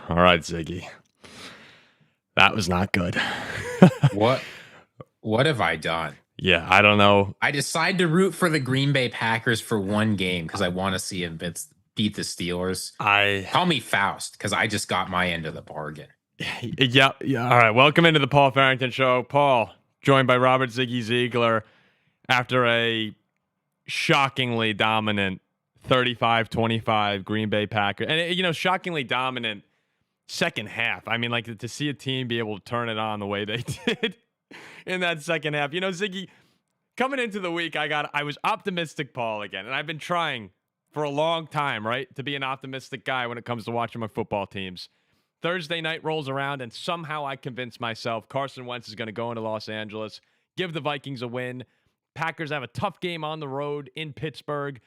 All right, Ziggy. That was not good. What have I done? Yeah, I don't know. I decided to root for the Green Bay Packers for one game because I want to see them beat the Steelers. Call me Faust because I just got my end of the bargain. Yeah. All right, welcome into the Paul Farrington Show. Paul, joined by Robert Ziggy Ziegler after a shockingly dominant 35-25 Green Bay Packers. And, shockingly dominant second half. I mean, like, to see a team be able to turn it on the way they did in that second half. Ziggy, coming into the week, I was optimistic, Paul, again. And I've been trying for a long time, right, to be an optimistic guy when it comes to watching my football teams. Thursday night rolls around, and somehow I convince myself Carson Wentz is going to go into Los Angeles, give the Vikings a win. Packers have a tough game on the road in Pittsburgh.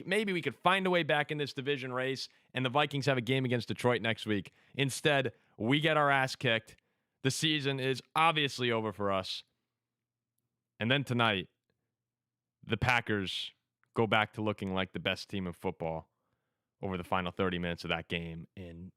Maybe we could find a way back in this division race, and the Vikings have a game against Detroit next week. Instead, we get our ass kicked. The season is obviously over for us. And then tonight, the Packers go back to looking like the best team in football over the final 30 minutes of that game. And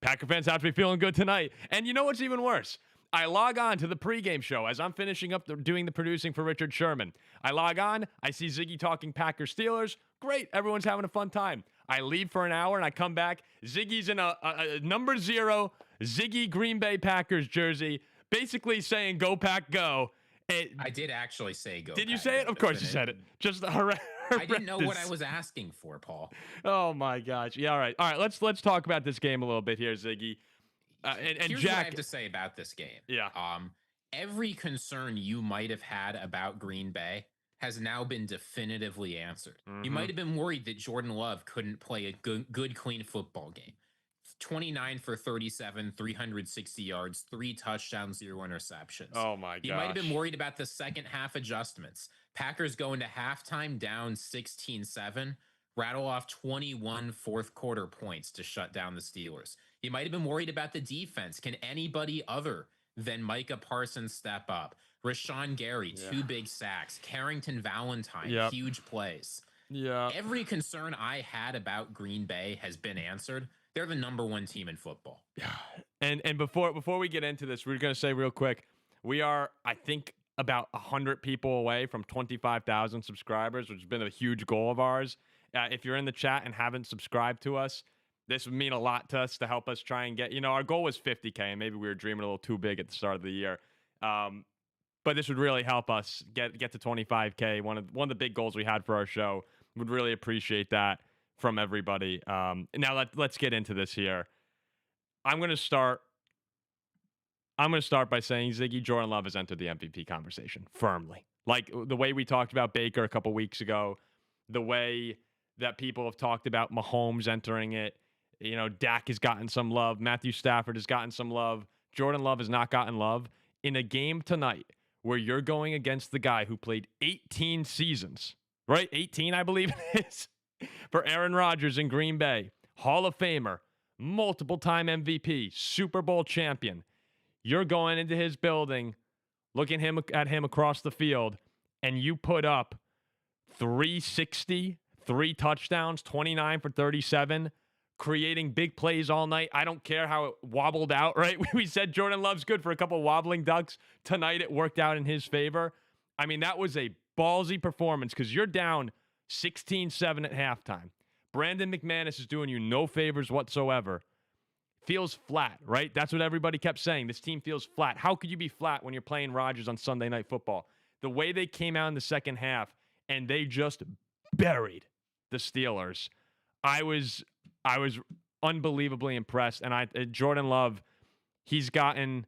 Packer fans have to be feeling good tonight. And you know what's even worse? I log on to the pregame show as I'm finishing up doing the producing for Richard Sherman. I log on. I see Ziggy talking Packers Steelers. Great. Everyone's having a fun time. I leave for an hour and I come back. Ziggy's in a number 0 Ziggy Green Bay Packers jersey, basically saying, "Go Pack, go." I did actually say "Go." Did you say it? Of course you said it. Just horrendous. I didn't know what I was asking for, Paul. Oh my gosh. Yeah. All right. Let's talk about this game a little bit here, Ziggy. And Here's Jack, what I have to say about this game. Yeah. Every concern you might have had about Green Bay has now been definitively answered. Mm-hmm. You might have been worried that Jordan Love couldn't play a good, clean football game. 29 for 37, 360 yards, 3 touchdowns, 0 interceptions. Oh my gosh. You might have been worried about the second half adjustments. Packers go into halftime down 16-7, rattle off 21 fourth quarter points to shut down the Steelers. You might have been worried about the defense. Can anybody other than Micah Parsons step up? Rashawn Gary, 2 big sacks. Carrington Valentine, huge plays. Yeah. Every concern I had about Green Bay has been answered. They're the number 1 team in football. Yeah. And before we get into this, we're going to say real quick, we are, I think, about 100 people away from 25,000 subscribers, which has been a huge goal of ours. If you're in the chat and haven't subscribed to us, this would mean a lot to us to help us try and get, our goal was 50K, and maybe we were dreaming a little too big at the start of the year. But this would really help us get to 25K. One of the big goals we had for our show. Would really appreciate that from everybody. Now let's get into this here. I'm going to start by saying Ziggy, Jordan Love has entered the MVP conversation firmly. Like the way we talked about Baker a couple weeks ago, the way that people have talked about Mahomes entering it. Dak has gotten some love. Matthew Stafford has gotten some love. Jordan Love has not gotten love. In a game tonight where you're going against the guy who played 18 seasons, right? 18, I believe it is, for Aaron Rodgers in Green Bay. Hall of Famer, multiple-time MVP, Super Bowl champion. You're going into his building, looking at him across the field, and you put up 360, 3 touchdowns, 29 for 37, creating big plays all night. I don't care how it wobbled out, right? We said Jordan Love's good for a couple wobbling ducks. Tonight it worked out in his favor. I mean, that was a ballsy performance because you're down 16-7 at halftime. Brandon McManus is doing you no favors whatsoever. Feels flat, right? That's what everybody kept saying. This team feels flat. How could you be flat when you're playing Rodgers on Sunday Night Football? The way they came out in the second half and they just buried the Steelers. I was unbelievably impressed. And Jordan Love, he's gotten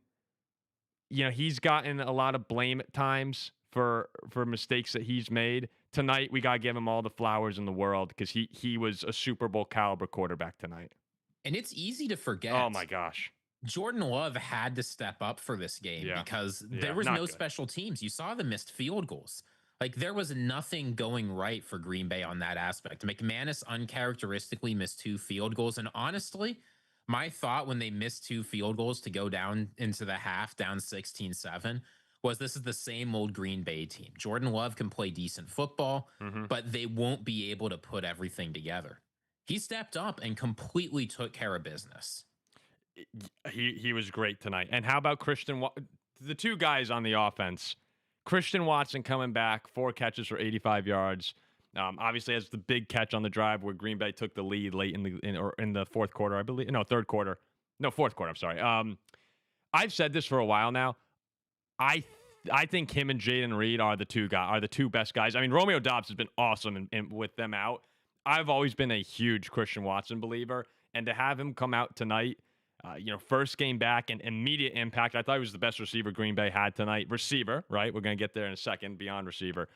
a lot of blame at times for mistakes that he's made. Tonight, we got to give him all the flowers in the world because he was a Super Bowl caliber quarterback tonight. And it's easy to forget. Oh, my gosh. Jordan Love had to step up for this game because there was no special teams. You saw the missed field goals. Like, there was nothing going right for Green Bay on that aspect. McManus uncharacteristically missed 2 field goals. And honestly, my thought when they missed 2 field goals to go down into the half, down 16-7, was this is the same old Green Bay team. Jordan Love can play decent football, but they won't be able to put everything together. He stepped up and completely took care of business. He was great tonight. And how about the two guys on the offense? Christian Watson coming back, 4 catches for 85 yards. Obviously, has the big catch on the drive where Green Bay took the lead late in the fourth quarter, I believe. No, third quarter. No, fourth quarter. I'm sorry. I've said this for a while now. I think him and Jayden Reed are the two best guys. I mean, Romeo Doubs has been awesome with them out. I've always been a huge Christian Watson believer, and to have him come out tonight, first game back and immediate impact. I thought he was the best receiver Green Bay had tonight. Receiver, right? We're going to get there in a second, beyond receiver.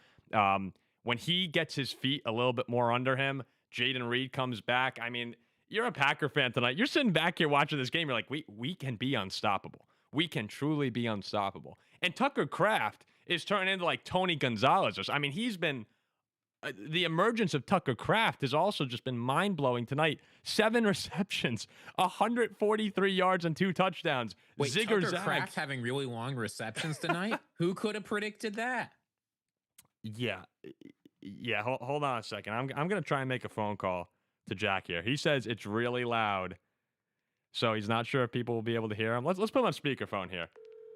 When he gets his feet a little bit more under him, Jayden Reed comes back. I mean, you're a Packer fan tonight. You're sitting back here watching this game. You're like, we can be unstoppable. We can truly be unstoppable. And Tucker Kraft is turning into like Tony Gonzalez. I mean, he's been the emergence of Tucker Kraft has also just been mind-blowing tonight. 7 receptions, 143 yards and 2 touchdowns. Wait, Tucker Kraft having really long receptions tonight? Who could have predicted that? Yeah. Hold on a second. I'm going to try and make a phone call to Jack here. He says it's really loud, so he's not sure if people will be able to hear him. Let's put him on speakerphone here.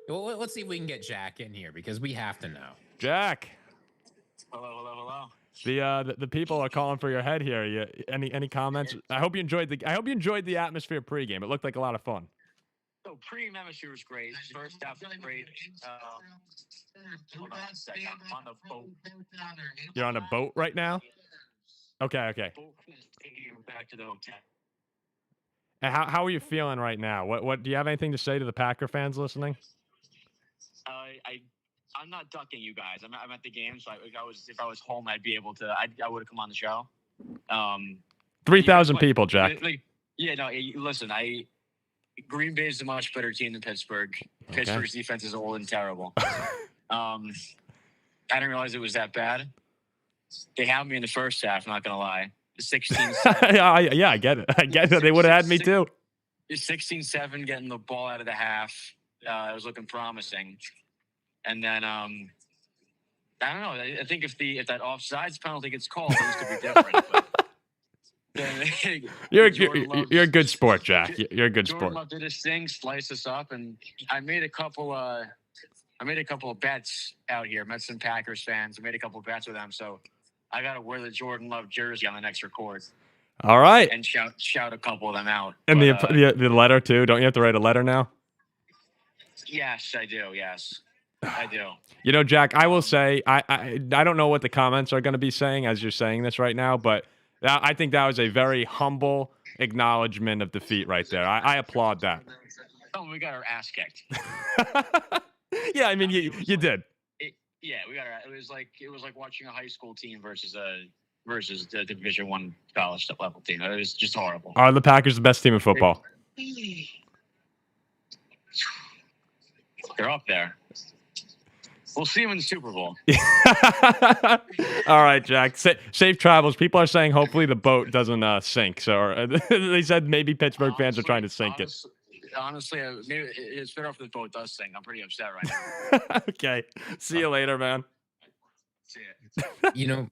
Well, let's see if we can get Jack in here because we have to know. Jack. Hello. The people are calling for your head here. Any comments? I hope you enjoyed the atmosphere pregame. It looked like a lot of fun. So pregame atmosphere was great. First half was great. Hold on a second. I'm on the boat. You're on a boat right now? Okay. Back to the hotel. And how are you feeling right now? What do you have anything to say to the Packer fans listening? I'm not ducking you guys. I'm at the game, so if I was home, I'd be able to. I would have come on the show. 3,000 people, Jack. Listen. Green Bay is a much better team than Pittsburgh. Okay. Pittsburgh's defense is old and terrible. I didn't realize it was that bad. They had me in the first half. Not gonna lie. 16-7. Yeah, I get it. They would have had me too. 16-7, getting the ball out of the half. It was looking promising. And then I don't know. I think if that offsides penalty gets called, things could be different. You're a good sport, Jack. You're a good sport. Jordan Love did his thing, sliced us up, and I made a couple of bets out here. Met some Packers fans. I made a couple of bets with them, so I got to wear the Jordan Love jersey on the next record. All right, and shout a couple of them out. And the letter too. Don't you have to write a letter now? Yes, I do. Yes. I do. Jack, I will say, I don't know what the comments are going to be saying as you're saying this right now, but I think that was a very humble acknowledgement of defeat right there. I applaud that. Oh, we got our ass kicked. Yeah, I mean, you did. We got our. It was like watching a high school team versus the Division I college level team. It was just horrible. Are the Packers the best team in football? They're up there. We'll see him in the Super Bowl. All right, Jack. Safe travels. People are saying hopefully the boat doesn't sink. So they said maybe Pittsburgh fans are trying to sink it. Honestly, maybe it's better if the boat does sink. I'm pretty upset right now. Okay. See you later, man. See ya.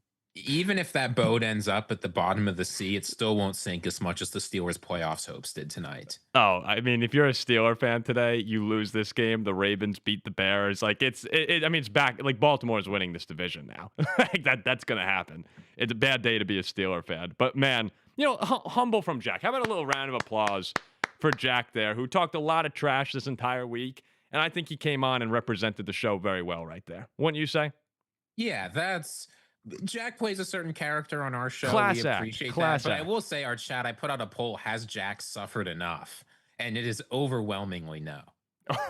Even if that boat ends up at the bottom of the sea, it still won't sink as much as the Steelers' playoffs hopes did tonight. Oh, I mean, if you're a Steeler fan today, you lose this game. The Ravens beat the Bears. Like it's back. Like Baltimore is winning this division now. That's gonna happen. It's a bad day to be a Steeler fan. But man, humble from Jack. How about a little round of applause for Jack there, who talked a lot of trash this entire week, and I think he came on and represented the show very well right there. Wouldn't you say? Yeah, Jack plays a certain character on our show. We appreciate that. But I will say, our chat, I put out a poll, has Jack suffered enough? And it is overwhelmingly no.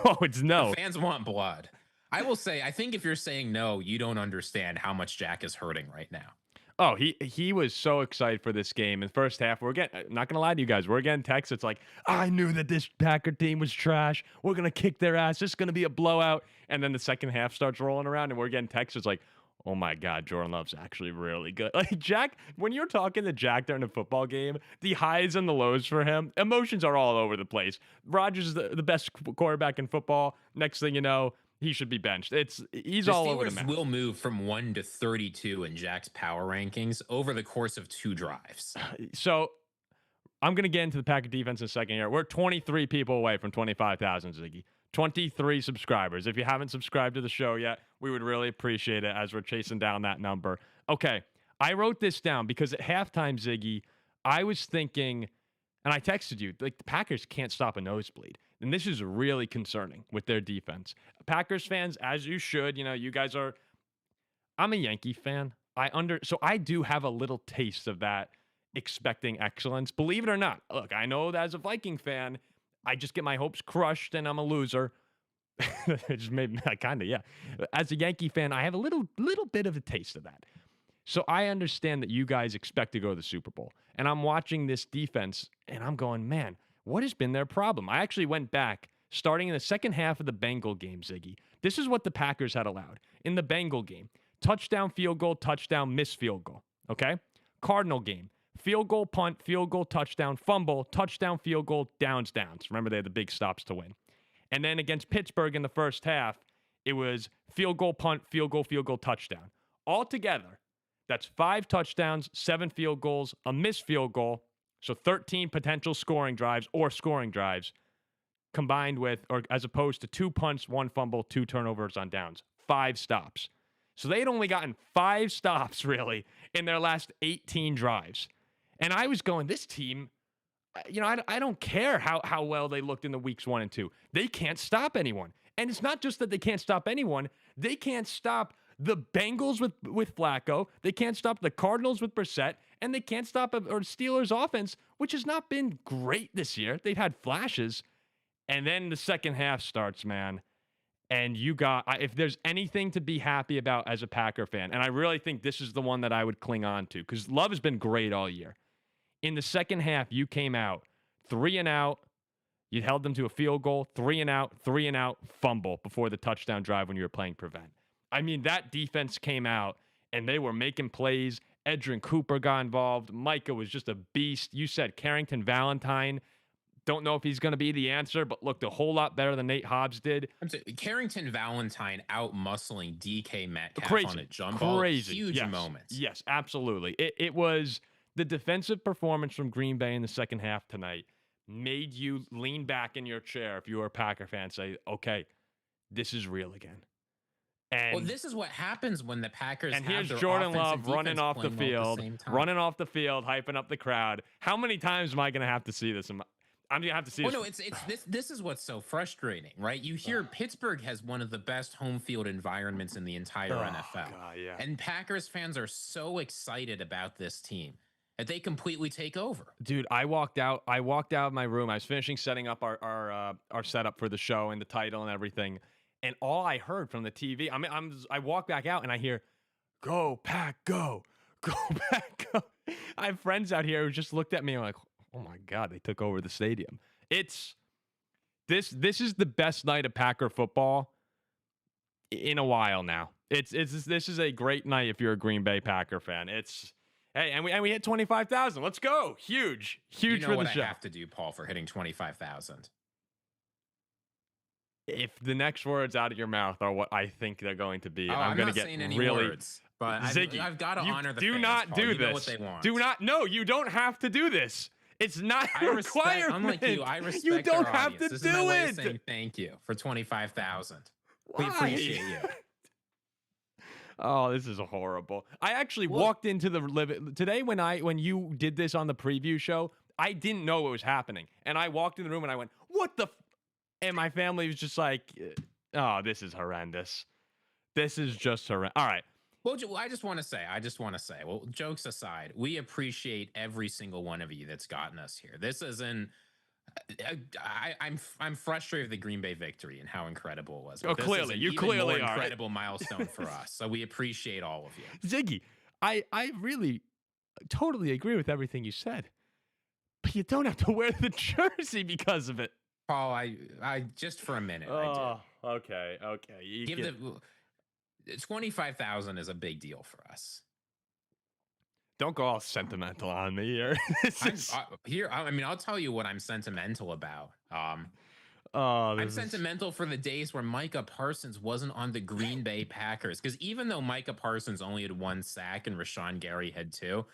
Oh, it's no. The fans want blood. I will say, I think if you're saying no, you don't understand how much Jack is hurting right now. Oh, he was so excited for this game. In the first half, I'm not going to lie to you guys, we're getting texts. It's like, I knew that this Packer team was trash. We're going to kick their ass. This is going to be a blowout. And then the second half starts rolling around, and we're getting texts. It's like, oh my God, Jordan Love's actually really good. Like Jack, when you're talking to Jack during a football game, the highs and the lows for him, emotions are all over the place. Rodgers is the best quarterback in football. Next thing you know, he should be benched. He's all over the map. Will move from 1 to 32 in Jack's power rankings over the course of 2 drives. So I'm going to get into the Packer defense in a second here. We're 23 people away from 25,000, Ziggy. 23 subscribers. If you haven't subscribed to the show yet, we would really appreciate it as we're chasing down that number. Okay, I wrote this down because at halftime, Ziggy, I was thinking, and I texted you, like the Packers can't stop a nosebleed. And this is really concerning with their defense. Packers fans, as you should, you guys are, I'm a Yankee fan. So I do have a little taste of that expecting excellence. Believe it or not. Look, I know that as a Viking fan, I just get my hopes crushed and I'm a loser. It just made me kind of, yeah. As a Yankee fan, I have a little bit of a taste of that. So I understand that you guys expect to go to the Super Bowl. And I'm watching this defense and I'm going, man, what has been their problem? I actually went back starting in the second half of the Bengal game, Ziggy. This is what the Packers had allowed in the Bengal game. Touchdown, field goal, touchdown, missed field goal. Okay? Cardinal game. Field goal, punt, field goal, touchdown, fumble, touchdown, field goal, downs. Remember, they had the big stops to win. And then against Pittsburgh in the first half, it was field goal, punt, field goal, touchdown. Altogether, that's 5 touchdowns, 7 field goals, a missed field goal, so 13 potential scoring drives combined with, or as opposed to 2 punts, 1 fumble, 2 turnovers on downs. 5 stops. So they had only gotten 5 stops, really, in their last 18 drives. And I was going, this team, I don't care how well they looked in the weeks 1 and 2. They can't stop anyone. And it's not just that they can't stop anyone. They can't stop the Bengals with Flacco. They can't stop the Cardinals with Brissett. And they can't stop a Steelers offense, which has not been great this year. They've had flashes. And then the second half starts, man. And if there's anything to be happy about as a Packer fan, and I really think this is the one that I would cling on to, because Love has been great all year. In the second half, you came out 3 and out. You held them to a field goal, 3 and out, fumble before the touchdown drive when you were playing prevent. I mean, that defense came out, and they were making plays. Edrin Cooper got involved. Micah was just a beast. You said Carrington Valentine. Don't know if he's going to be the answer, but looked a whole lot better than Nate Hobbs did. Carrington Valentine out-muscling DK Metcalf Crazy. On a jump ball. Huge yes. moments. Yes, absolutely. It was the defensive performance from Green Bay in the second half tonight made you lean back in your chair if you were a Packer fan, say, okay, this is real again. And this is what happens when the Packers and have here's their Jordan Love running off the field, hyping up the crowd. How many times am I going to have to see this? I'm gonna have to see. No, this is what's so frustrating, right? You hear Pittsburgh has one of the best home field environments in the entire NFL, God, yeah. And Packers fans are so excited about this team that they completely take over. Dude, I walked out of my room. I was finishing setting up our setup for the show and the title and everything, and all I heard from the TV. I walk back out and I hear, "Go Pack, go Pack, go." I have friends out here who just looked at me and were like, oh my God, they took over the stadium. This is the best night of Packer football in a while now. This is a great night if you're a Green Bay Packer fan. And we hit 25,000. Let's go. Huge for the show. You know what I have to do, Paul, for hitting 25,000? If the next words out of your mouth are what I think they're going to be, I'm going to get really words. But Ziggy, I've got to honor the fans. Do not Paul. do you this. Know what they want. Do not. No, you don't have to do this. It's not a requirement. Unlike you, I respect you don't our have audience. to this do is my way it. of saying thank you for 25,000. Why? We appreciate you. Oh, this is horrible. I actually walked into the today when you did this on the preview show. I didn't know what was happening, and I walked in the room and I went, "What the?" And my family was just like, "Oh, this is horrendous. This is just horrendous." All right. Well, I just want to say, well, jokes aside, we appreciate every single one of you that's gotten us here. This isn't, I'm frustrated with the Green Bay victory and how incredible it was. Oh, clearly, you clearly are. Incredible milestone for us. So we appreciate all of you. Ziggy, I really totally agree with everything you said, but you don't have to wear the jersey because of it. Paul, I just for a minute. Oh, okay. You 25,000 is a big deal for us. Don't go all sentimental on me here. I'll tell you what I'm sentimental about. I'm sentimental for the days where Micah Parsons wasn't on the Green Bay Packers. Because even though Micah Parsons only had 1 sack and Rashawn Gary had 2,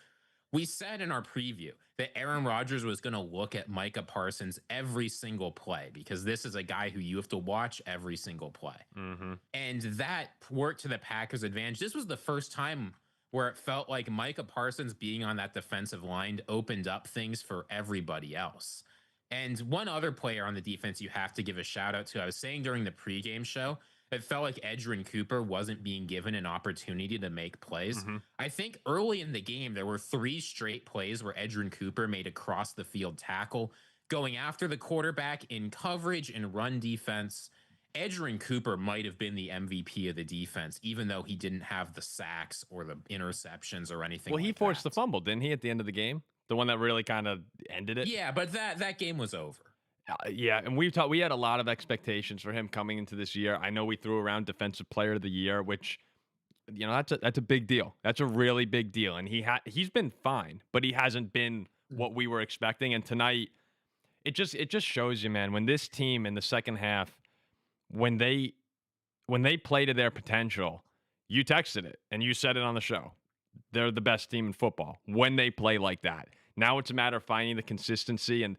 We said in our preview that Aaron Rodgers was going to look at Micah Parsons every single play because this is a guy who you have to watch every single play. Mm-hmm. And that worked to the Packers' advantage. This was the first time where it felt like Micah Parsons being on that defensive line opened up things for everybody else. And one other player on the defense you have to give a shout out to, I was saying during the pregame show, it felt like Edgerrin Cooper wasn't being given an opportunity to make plays. Mm-hmm. I think early in the game, there were 3 straight plays where Edgerrin Cooper made a cross the field tackle, going after the quarterback in coverage and run defense. Edgerrin Cooper might have been the MVP of the defense, even though he didn't have the sacks or the interceptions or anything. Well, he forced the fumble, didn't he, at the end of the game? The one that really kind of ended it? Yeah, but that game was over. Yeah, and we had a lot of expectations for him coming into this year. I know we threw around Defensive Player of the Year, which, that's a big deal. That's a really big deal. And he's been fine, but he hasn't been what we were expecting. And tonight, it just shows you, man, when this team in the second half, when they play to their potential, you texted it and you said it on the show. They're the best team in football when they play like that. Now it's a matter of finding the consistency, and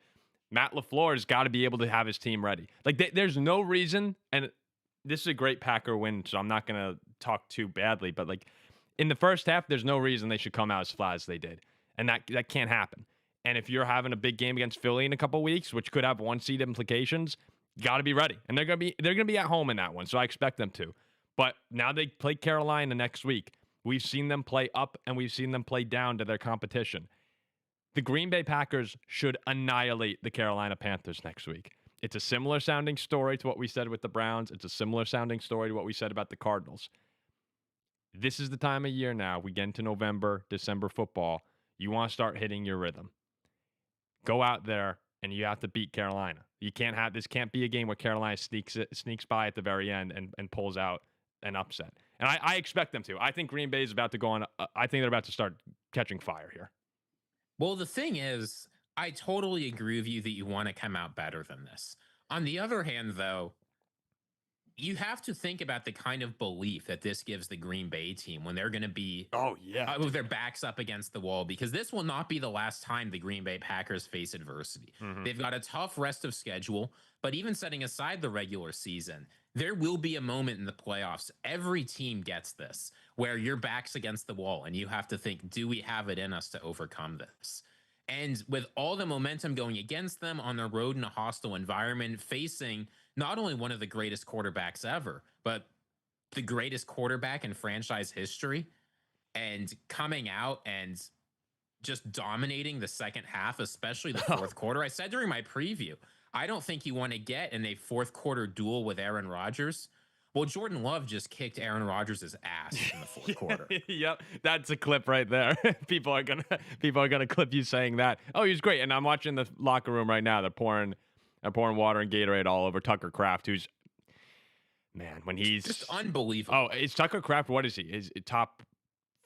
Matt LaFleur has got to be able to have his team ready. Like, there's no reason, and this is a great Packer win, so I'm not going to talk too badly, but, like, in the first half, there's no reason they should come out as flat as they did, and that can't happen. And if you're having a big game against Philly in a couple weeks, which could have 1-seed implications, you got to be ready. And they're going to be at home in that one, so I expect them to. But now they play Carolina next week. We've seen them play up, and we've seen them play down to their competition. The Green Bay Packers should annihilate the Carolina Panthers next week. It's a similar sounding story to what we said with the Browns. It's a similar sounding story to what we said about the Cardinals. This is the time of year now. We get into November, December football. You want to start hitting your rhythm. Go out there, and you have to beat Carolina. This can't be a game where Carolina sneaks by at the very end and pulls out an upset. And I expect them to. I think Green Bay is about to go on. I think they're about to start catching fire here. Well, the thing is, I totally agree with you that you want to come out better than this. On the other hand, though, you have to think about the kind of belief that this gives the Green Bay team when they're going to be with their backs up against the wall, because this will not be the last time the Green Bay Packers face adversity. Mm-hmm. They've got a tough rest of schedule, but even setting aside the regular season, there will be a moment in the playoffs. Every team gets this, where your back's against the wall and you have to think, do we have it in us to overcome this? And with all the momentum going against them on the road in a hostile environment, facing not only one of the greatest quarterbacks ever, but the greatest quarterback in franchise history, and coming out and just dominating the second half, especially the fourth quarter. I said during my preview, I don't think you want to get in a fourth quarter duel with Aaron Rodgers. Well, Jordan Love just kicked Aaron Rodgers' ass in the fourth quarter. Yep, that's a clip right there. People are gonna clip you saying that. Oh, he was great. And I'm watching the locker room right now. They're pouring water and Gatorade all over Tucker Kraft, who's, man, when he's just unbelievable. Oh, is Tucker Kraft? What is he? Is it top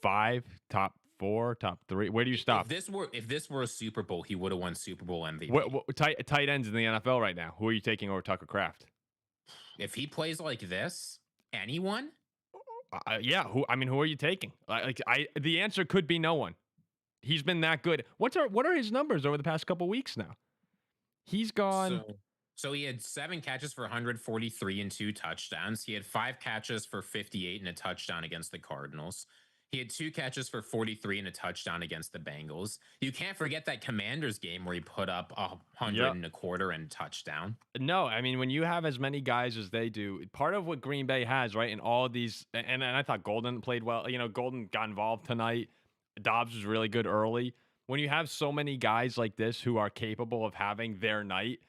5, top 4, top 3? Where do you stop? If this were a Super Bowl, he would have won Super Bowl MVP. What tight ends in the NFL right now? Who are you taking over Tucker Kraft? If he plays like this, anyone? Yeah. Who are you taking? The answer could be no one. He's been that good. What are his numbers over the past couple weeks now? He's gone. So he had 7 catches for 143 and 2 touchdowns. He had 5 catches for 58 and a touchdown against the Cardinals. He had 2 catches for 43 and a touchdown against the Bengals. You can't forget that Commanders game where he put up 100 and a quarter and touchdown. No, I mean, when you have as many guys as they do, part of what Green Bay has, right, in all of these, and I thought Golden played well. Golden got involved tonight. Dobbs was really good early. When you have so many guys like this who are capable of having their night,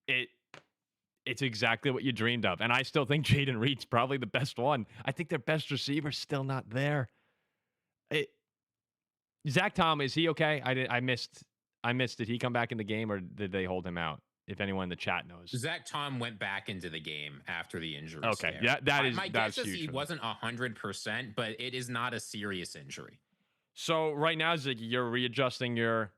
it's exactly what you dreamed of. And I still think Jaden Reed's probably the best one. I think their best receiver's still not there. Zach Tom, is he okay? I missed. Did he come back in the game, or did they hold him out? If anyone in the chat knows, Zach Tom went back into the game after the injury. Okay, yeah, my guess is he wasn't 100%, but it is not a serious injury. So right now, Ziggy, you're readjusting your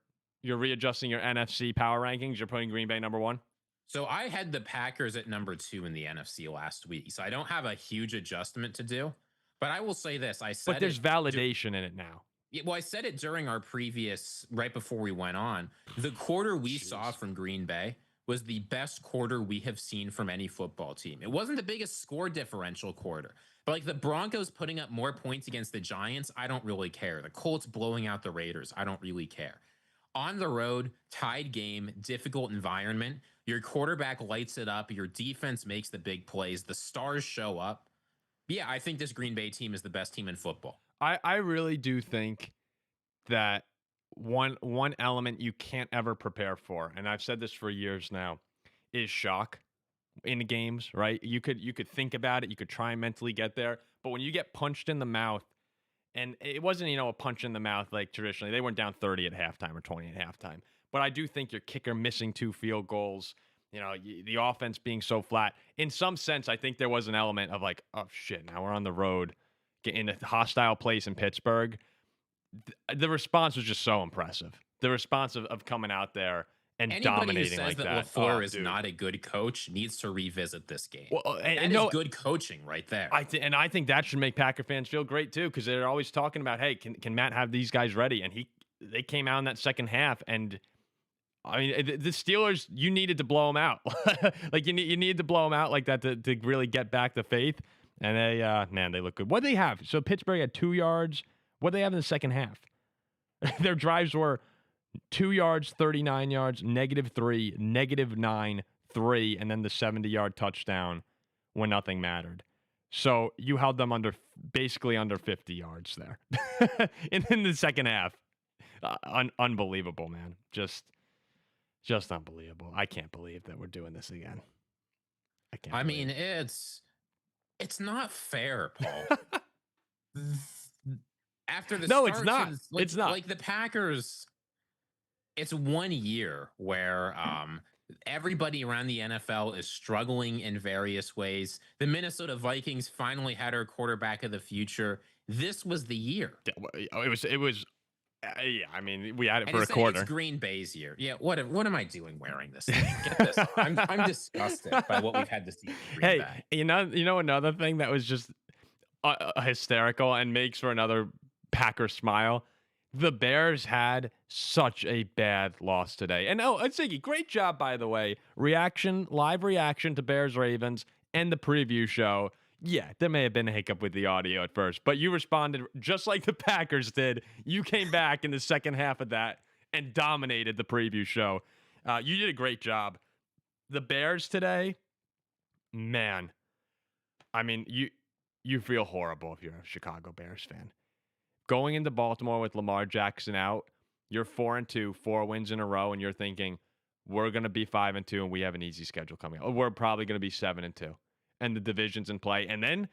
NFC power rankings. You're putting Green Bay number 1. So I had the Packers at number 2 in the NFC last week, so I don't have a huge adjustment to do. But I will say this: but there's validation in it now. Yeah, well, I said it during our previous, right before we went on. The quarter we saw from Green Bay was the best quarter we have seen from any football team. It wasn't the biggest score differential quarter, but like the Broncos putting up more points against the Giants, I don't really care. The Colts blowing out the Raiders, I don't really care. On the road, tied game, difficult environment, your quarterback lights it up, your defense makes the big plays, the stars show up. Yeah, I think this Green Bay team is the best team in football. I really do think that one element you can't ever prepare for, and I've said this for years now, is shock in games, right? You could think about it, you could try and mentally get there, but when you get punched in the mouth, and it wasn't, a punch in the mouth like traditionally. They weren't down 30 at halftime or 20 at halftime. But I do think your kicker missing 2 field goals, the offense being so flat. In some sense, I think there was an element of like, oh shit, now we're on the road, in a hostile place in Pittsburgh. The response was just so impressive. The response of coming out there and dominating like that. Anybody who says that LaFleur is not a good coach needs to revisit this game. Well, and that is good coaching right there. I think that should make Packer fans feel great too, because they're always talking about, hey, can Matt have these guys ready? And they came out in that second half, and I mean, the Steelers, you needed to blow them out. Like you need to blow them out like that to really get back the faith. And they look good. What do they have? So Pittsburgh had 2 yards. What do they have in the second half? Their drives were 2 yards, 39 yards, -3, -9, 3, and then the 70-yard touchdown when nothing mattered. So you held them basically under 50 yards there. in the second half. Unbelievable, man. Just unbelievable. I can't believe that we're doing this again. I mean, it's not fair, Paul. After the no, it's not. It's not. Like the Packers, it's 1 year where everybody around the NFL is struggling in various ways. The Minnesota Vikings finally had our quarterback of the future. This was the year. It was. Yeah, I mean, we had it for a quarter. It's Green Bay's year. Yeah, what am I doing wearing this thing? Get this. I'm disgusted by what we've had to see. Hey, you know another thing that was just hysterical and makes for another Packer smile. The Bears had such a bad loss today. And Ziggy, great job, by the way. Live reaction to Bears Ravens and the preview show. Yeah, there may have been a hiccup with the audio at first, but you responded just like the Packers did. You came back in the second half of that and dominated the preview show. You did a great job. The Bears today, man, I mean, you feel horrible if you're a Chicago Bears fan. Going into Baltimore with Lamar Jackson out, you're 4-2, 4 wins in a row, and you're thinking, we're going to be 5-2, and we have an easy schedule coming up. We're probably going to be 7-2. And the division's in play. And then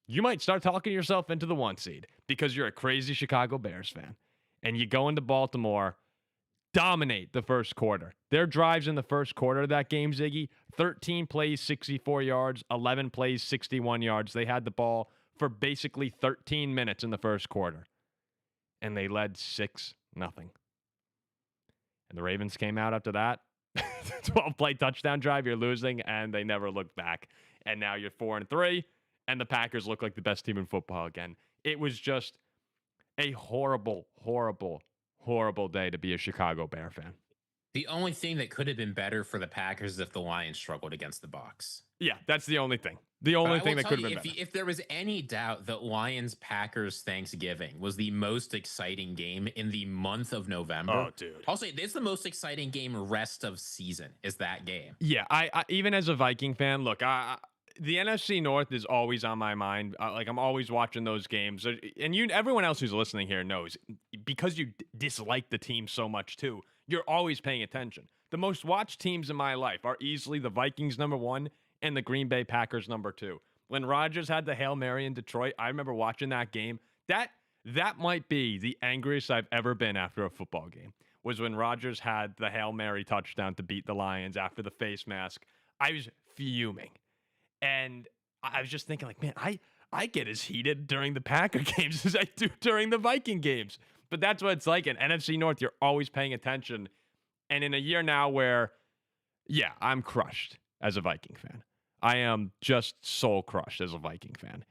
you might start talking yourself into the 1 seed because you're a crazy Chicago Bears fan. And you go into Baltimore, dominate the first quarter. Their drives in the first quarter of that game, Ziggy, 13 plays, 64 yards, 11 plays, 61 yards. They had the ball for basically 13 minutes in the first quarter. And they led 6-0. And the Ravens came out after that. 12-play touchdown drive, you're losing, and they never looked back. And now you're 4-3, and the Packers look like the best team in football again. It was just a horrible, horrible, horrible day to be a Chicago Bear fan. The only thing that could have been better for the Packers is if the Lions struggled against the Bucs. Yeah, that's the only thing. The only thing that could have been better. If there was any doubt that Lions-Packers Thanksgiving was the most exciting game in the month of November. Oh, dude. I'll say it's the most exciting game rest of season is that game. Yeah, I even as a Viking fan, look, the NFC North is always on my mind. I'm always watching those games. And everyone else who's listening here knows, because you dislike the team so much too, you're always paying attention. The most watched teams in my life are easily the Vikings #1 and the Green Bay Packers #2. When Rodgers had the Hail Mary in Detroit, I remember watching that game. That might be the angriest I've ever been after a football game, was when Rodgers had the Hail Mary touchdown to beat the Lions after the face mask. I was fuming. And I was just thinking, like, man, I get as heated during the Packer games as I do during the Viking games. But that's what it's like. In NFC North, you're always paying attention. And in a year now where, yeah, I'm crushed as a Viking fan. I am just soul crushed as a Viking fan.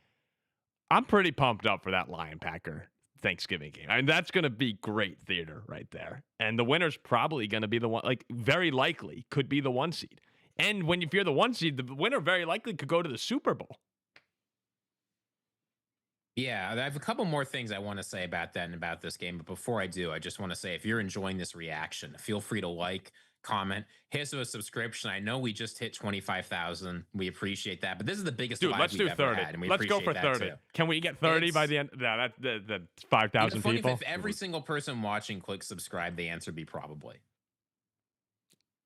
I'm pretty pumped up for that Lion-Packer Thanksgiving game. I mean, that's going to be great theater right there. And the winner's probably going to be the one, like very likely could be the 1 seed. And if you're the 1 seed, the winner very likely could go to the Super Bowl. Yeah, I have a couple more things I want to say about that and about this game. But before I do, I just want to say, if you're enjoying this reaction, feel free to like, comment, hit us with a subscription. I know we just hit 25,000. We appreciate that. But this is the biggest live let's we've do ever 30. had, and we let's go appreciate for that 30. too. Can we get 30 by the end? Yeah, that's 5,000 people. If every single person watching clicks subscribe, the answer would be probably.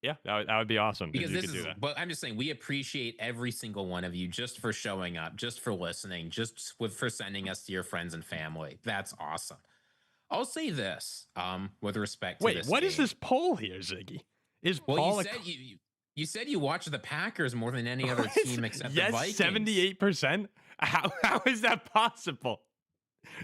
Yeah, that would be awesome. Because if you could do that. But I'm just saying, we appreciate every single one of you just for showing up, just for listening, for sending us to your friends and family. That's awesome. I'll say this, with respect to this. Wait, what is this poll here, Ziggy? You said you watch the Packers more than any other team except the Vikings. 78%. How is that possible?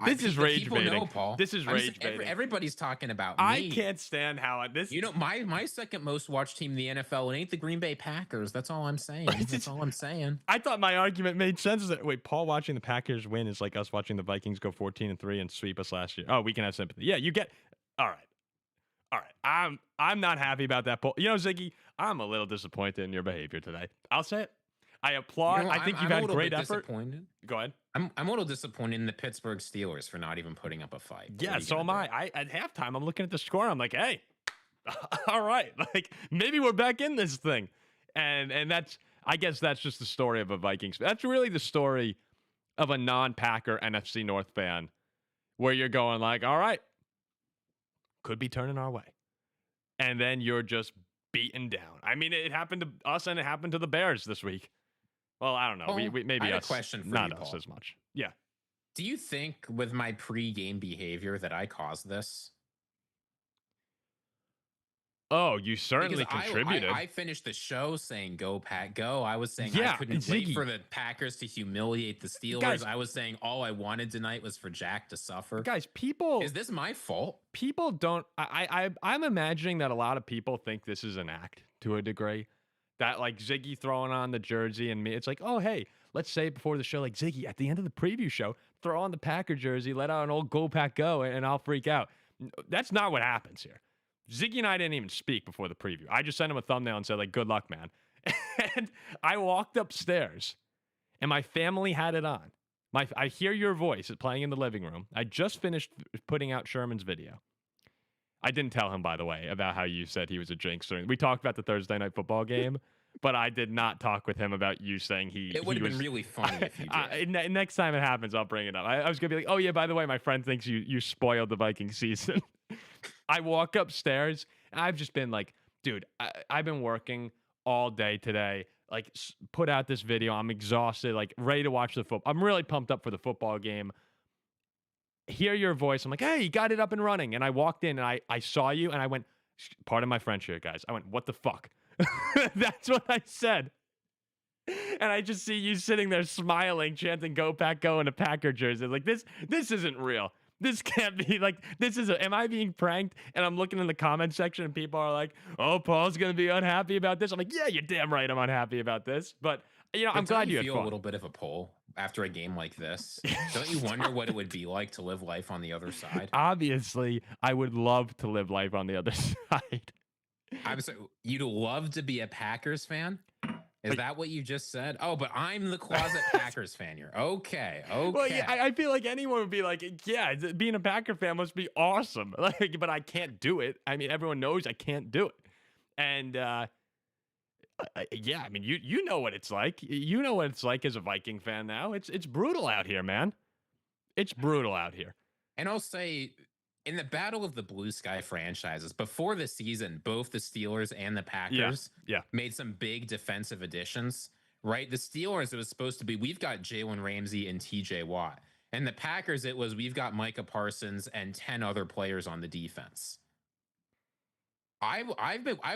This is rage baiting. Know, Paul. This is rage baiting. Everybody's talking about me. I can't stand how this. My second most watched team in the NFL, it ain't the Green Bay Packers. That's all I'm saying. That's all I'm saying. I thought my argument made sense. Wait, Paul watching the Packers win is like us watching the Vikings go 14-3 and sweep us last year. Oh, we can have sympathy. Yeah, you get. All right. I'm not happy about that poll. Ziggy, I'm a little disappointed in your behavior today. I'll say it. I applaud. I think you've had great effort. Go ahead. I'm a little disappointed in the Pittsburgh Steelers for not even putting up a fight. Yeah, so am I. At halftime, I'm looking at the score. I'm like, hey, all right, like maybe we're back in this thing, and I guess that's just the story of a Vikings. That's really the story of a non-Packer NFC North fan, where you're going like, all right, could be turning our way, and then you're just beaten down. I mean, it happened to us, and it happened to the Bears this week. Well, I don't know. We maybe I have us, a question for not you, us Paul. as much. Yeah. Do you think with my pre-game behavior that I caused this? Oh, you certainly contributed. I finished the show saying "Go Pack, go." I was saying I couldn't Ziggy. wait for the Packers to humiliate the Steelers. Guys, I was saying all I wanted tonight was for Jack to suffer. Guys, is this my fault? People don't. I'm imagining that a lot of people think this is an act to a degree. That like Ziggy throwing on the jersey and me, it's like, oh hey, let's say before the show, like Ziggy at the end of the preview show, throw on the Packer jersey, let out an old "Go Pack Go," and I'll freak out. That's not what happens here. Ziggy and I didn't even speak before the preview. I just sent him a thumbnail and said, like, good luck, man. And I walked upstairs, and my family had it on. I hear your voice playing in the living room. I just finished putting out Sherman's video. I didn't tell him, by the way, about how you said he was a jinx. We talked about the Thursday night football game, but I did not talk with him about you saying It would have been really funny if you did. Next time it happens, I'll bring it up. I was going to be like, oh, yeah, by the way, my friend thinks you spoiled the Viking season. I walk upstairs, and I've just been like, dude, I've been working all day today. Like, put out this video. I'm exhausted, like, ready to watch the football. I'm really pumped up for the football game. Hear your voice. I'm like, hey, you got it up and running. And I walked in, and I saw you, and I went, pardon my French here, guys. I went, what the fuck? That's what I said. And I just see you sitting there smiling, chanting "Go Pack, go" in a Packer jersey. Like, this isn't real. This can't be like, am I being pranked? And I'm looking in the comment section and people are like, oh, Paul's going to be unhappy about this. I'm like, yeah, you're damn right I'm unhappy about this. But, I'm glad you had fun. Feel a little bit of a pull after a game like this. Don't you wonder what it would be like to live life on the other side? Obviously, I would love to live life on the other side. I'm sorry, you'd love to be a Packers fan? Is that what you just said? Oh, but I'm the closet Packers fan here. Okay. Well, yeah, I feel like anyone would be like, yeah, being a Packer fan must be awesome. Like, but I can't do it. I mean, everyone knows I can't do it. And yeah, I mean, you know what it's like. You know what it's like as a Viking fan now. It's brutal out here, man. It's brutal out here. And I'll say, in the battle of the blue sky franchises, before the season, both the Steelers and the Packers made some big defensive additions, right? The Steelers, it was supposed to be, we've got Jalen Ramsey and TJ Watt. And the Packers, it was, we've got Micah Parsons and 10 other players on the defense. I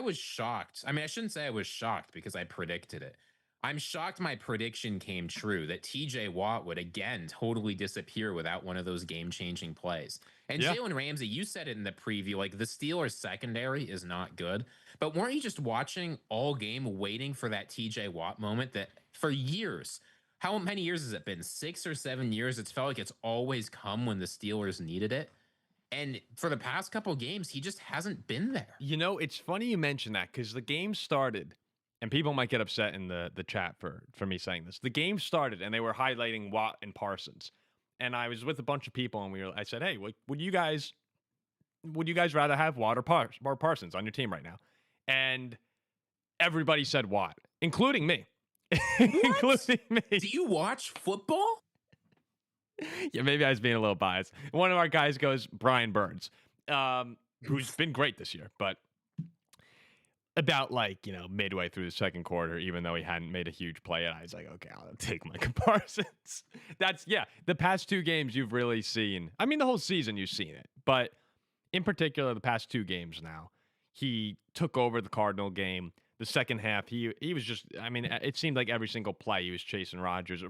was shocked. I mean, I shouldn't say I was shocked because I predicted it. I'm shocked my prediction came true that TJ Watt would again totally disappear without one of those game-changing plays. And Jalen Ramsey, you said it in the preview, like the Steelers secondary is not good. But weren't you just watching all game waiting for that TJ Watt moment that for years, how many years has it been? 6 or 7 years. It's felt like it's always come when the Steelers needed it. And for the past couple of games, he just hasn't been there. You know, it's funny you mention that because the game started, and people might get upset in the chat for me saying this. The game started, and they were highlighting Watt and Parsons. And I was with a bunch of people, and I said, hey, would you guys rather have Watt or Parsons on your team right now? And everybody said Watt, including me. Including me. Do you watch football? Yeah, maybe I was being a little biased. One of our guys goes Brian Burns, who's been great this year, but about midway through the second quarter, even though he hadn't made a huge play, and I was like, okay, I'll take Micah Parsons. The past 2 games you've really seen. I mean, the whole season you've seen it, but in particular, the past 2 games now, he took over the Cardinal game. The second half, he was just, I mean, it seemed like every single play he was chasing Rodgers.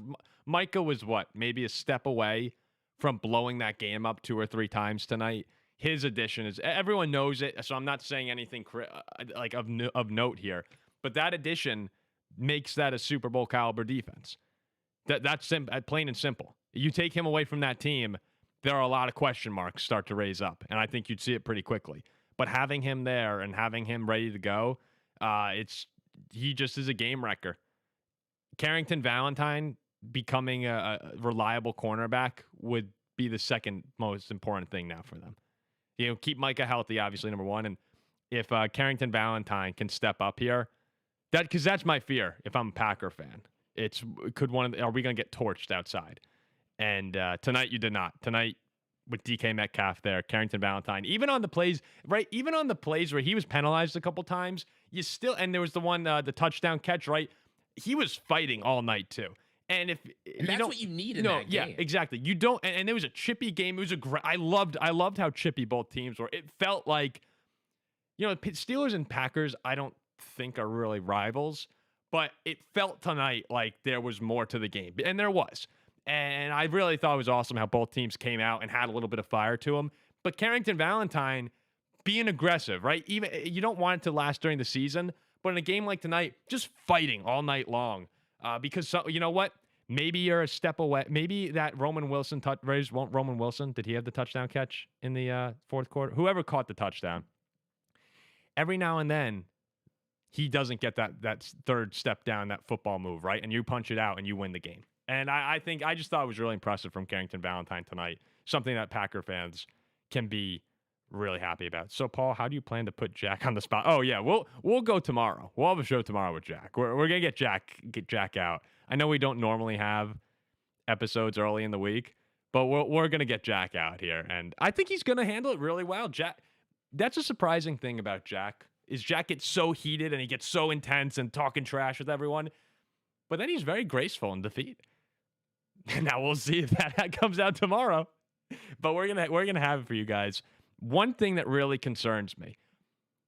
Micah was maybe a step away from blowing that game up 2 or 3 times tonight. His addition is, everyone knows it, so I'm not saying anything of note here, but that addition makes that a Super Bowl caliber defense. That's plain and simple. You take him away from that team, there are a lot of question marks start to raise up, and I think you'd see it pretty quickly. But having him there and having him ready to go, he just is a game wrecker. Carrington Valentine becoming a reliable cornerback would be the second most important thing now for them. Keep Micah healthy, obviously, number one. And if Carrington Valentine can step up here, because that's my fear if I'm a Packer fan. Are we going to get torched outside? And tonight you did not. Tonight, with DK Metcalf there, Carrington Valentine, even on the plays where he was penalized a couple times, and there was the one, the touchdown catch, right? He was fighting all night too. And that's what you need in that game. Yeah, exactly. You don't, and it was a chippy game. It was I loved how chippy both teams were. It felt like, Steelers and Packers, I don't think are really rivals, but it felt tonight like there was more to the game, and there was. And I really thought it was awesome how both teams came out and had a little bit of fire to them. But Carrington Valentine being aggressive, right? Even you don't want it to last during the season, but in a game like tonight, just fighting all night long. Because you know what? Maybe you're a step away. Maybe that Roman Wilson Roman Wilson, did he have the touchdown catch in the fourth quarter? Whoever caught the touchdown. Every now and then, he doesn't get that third step down, that football move, right? And you punch it out and you win the game. And I just thought it was really impressive from Carrington Valentine tonight. Something that Packer fans can be really happy about. So, Paul, how do you plan to put Jack on the spot? Oh yeah, we'll go tomorrow. We'll have a show tomorrow with Jack. We're gonna get Jack out. I know we don't normally have episodes early in the week, but we're gonna get Jack out here, and I think he's gonna handle it really well. Jack, that's a surprising thing about Jack is Jack gets so heated and he gets so intense and talking trash with everyone, but then he's very graceful in defeat. Now we'll see if that comes out tomorrow, but we're gonna have it for you guys. One thing that really concerns me,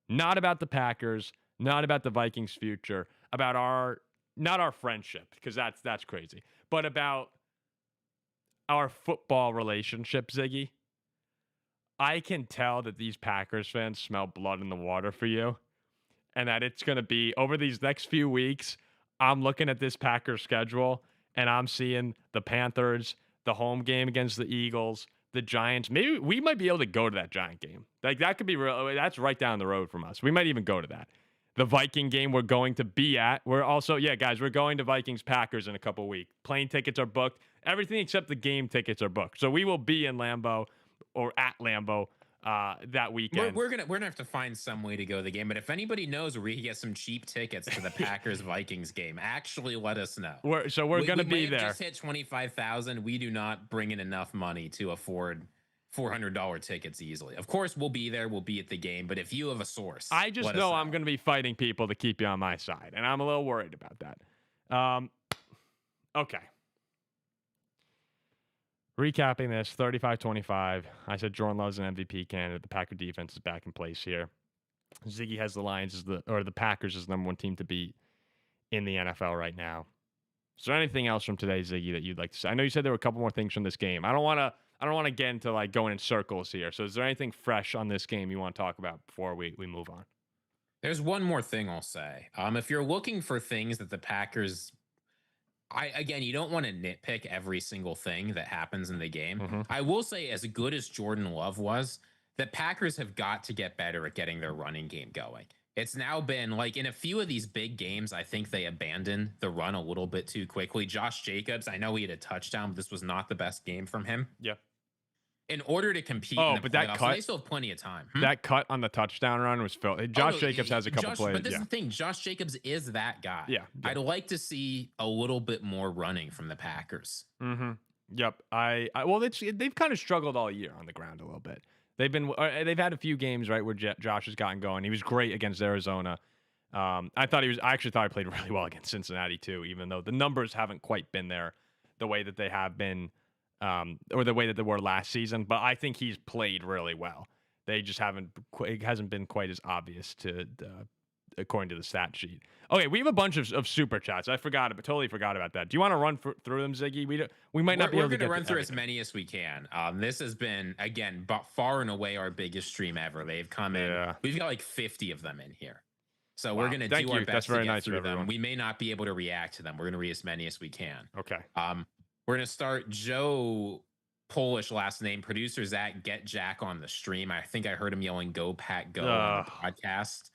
not about the Packers, not about the Vikings' future, about not our friendship, because that's crazy, but about our football relationship, Ziggy. I can tell that these Packers fans smell blood in the water for you, and that it's going to be over these next few weeks. I'm looking at this Packers schedule, and I'm seeing the Panthers, the home game against the Eagles, the Giants. Maybe we might be able to go to that Giant game. Like, that could be real. That's right down the road from us. We might even go to that. The Viking game we're going to be at. We're also, guys, we're going to Vikings-Packers in a couple weeks. Plane tickets are booked. Everything except the game tickets are booked. So we will be in Lambeau or at Lambeau that weekend. We're gonna have to find some way to go to the game. But if anybody knows where we can get some cheap tickets to the Packers-Vikings game, actually let us know. We're going to be there. We just hit 25,000. We do not bring in enough money to afford $400 tickets easily. Of course, we'll be there. We'll be at the game. But if you have a source, I just know I'm going to be fighting people to keep you on my side, and I'm a little worried about that. Okay. Recapping this, 35-25. I said Jordan Love's an MVP candidate. The Packer defense is back in place here. Ziggy has the Lions the Packers as the number one team to beat in the NFL right now. Is there anything else from today, Ziggy, that you'd like to say? I know you said there were a couple more things from this game. I don't want to get into like going in circles here. So is there anything fresh on this game you want to talk about before we move on? There's one more thing I'll say. If you're looking for things that the Packers Again, you don't want to nitpick every single thing that happens in the game. I will say, as good as Jordan Love was, the Packers have got to get better at getting their running game going. It's now been like in a few of these big games, I think they abandoned the run a little bit too quickly. Josh Jacobs, I know he had a touchdown, but this was not the best game from him. Yeah. In order to compete in the playoffs, they still have plenty of time. That cut on the touchdown run was filled. Josh Jacobs has a couple plays. But this is the thing. Josh Jacobs is that guy. Yeah. I'd like to see a little bit more running from the Packers. Yep. Well, they've kind of struggled all year on the ground a little bit. They've had a few games, right, where Josh has gotten going. He was great against Arizona. I actually thought he played really well against Cincinnati too, even though the numbers haven't quite been there the way that they have been, or the way that they were last season. But I think he's played really well. They just it hasn't been quite as obvious according to the stat sheet. Okay, we have a bunch of super chats. Totally forgot about that. Do you want to run through them, Ziggy? We might not be able to run through as many as we can. This has been, again, far and away our biggest stream ever. They've come in. We've got like 50 of them in here. So we're going to do our best to get through them. We may not be able to react to them. We're going to read as many as we can. Okay. We're going to start Joe, Polish last name, producer Zach, get Jack on the stream. I think I heard him yelling, "Go Pack, go" on the podcast.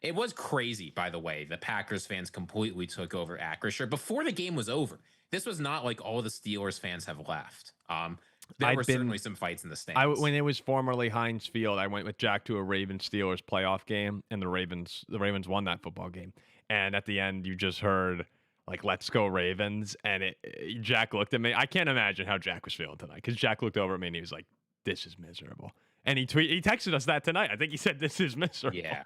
It was crazy, by the way. The Packers fans completely took over Acrisure before the game was over. This was not like all the Steelers fans have left. There were certainly some fights in the stands. When it was formerly Heinz Field, I went with Jack to a Ravens-Steelers playoff game, and the Ravens won that football game. And at the end, you just heard, like, "Let's go Ravens," and Jack looked at me. I can't imagine how Jack was feeling tonight, because Jack looked over at me, and he was like, "This is miserable." And he texted us that tonight. I think he said, "This is miserable." Yeah.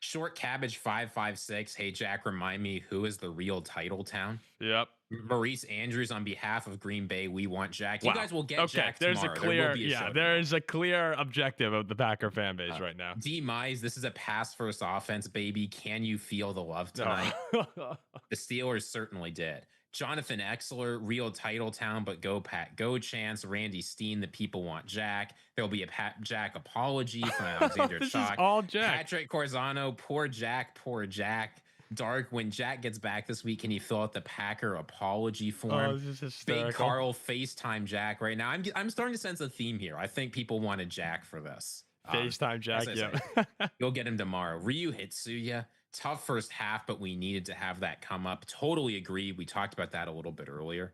Short Cabbage 556. Hey Jack, remind me, who is the real title town? Yep. Maurice Andrews, on behalf of Green Bay, we want Jack. You guys will get Jack there's tomorrow. There is a clear objective of the Packer fan base right now. D Mize, this is a pass first offense, baby. Can you feel the love tonight? The Steelers certainly did. Jonathan Exler, real title town, but go Pat, go Chance. Randy Steen, the people want Jack. There'll be a Jack apology from Alexander This Chalk. is all Jack. Patrick Corzano, poor Jack, poor Jack. Dark, when Jack gets back this week, can you fill out the Packer apology form? This is hysterical. Big Carl, FaceTime Jack right now. I'm starting to sense a theme here. I think people wanted Jack for this. FaceTime Jack, yeah. You'll get him tomorrow. Ryu Hitsuya, tough first half, but we needed to have that come up. Totally agree. We talked about that a little bit earlier.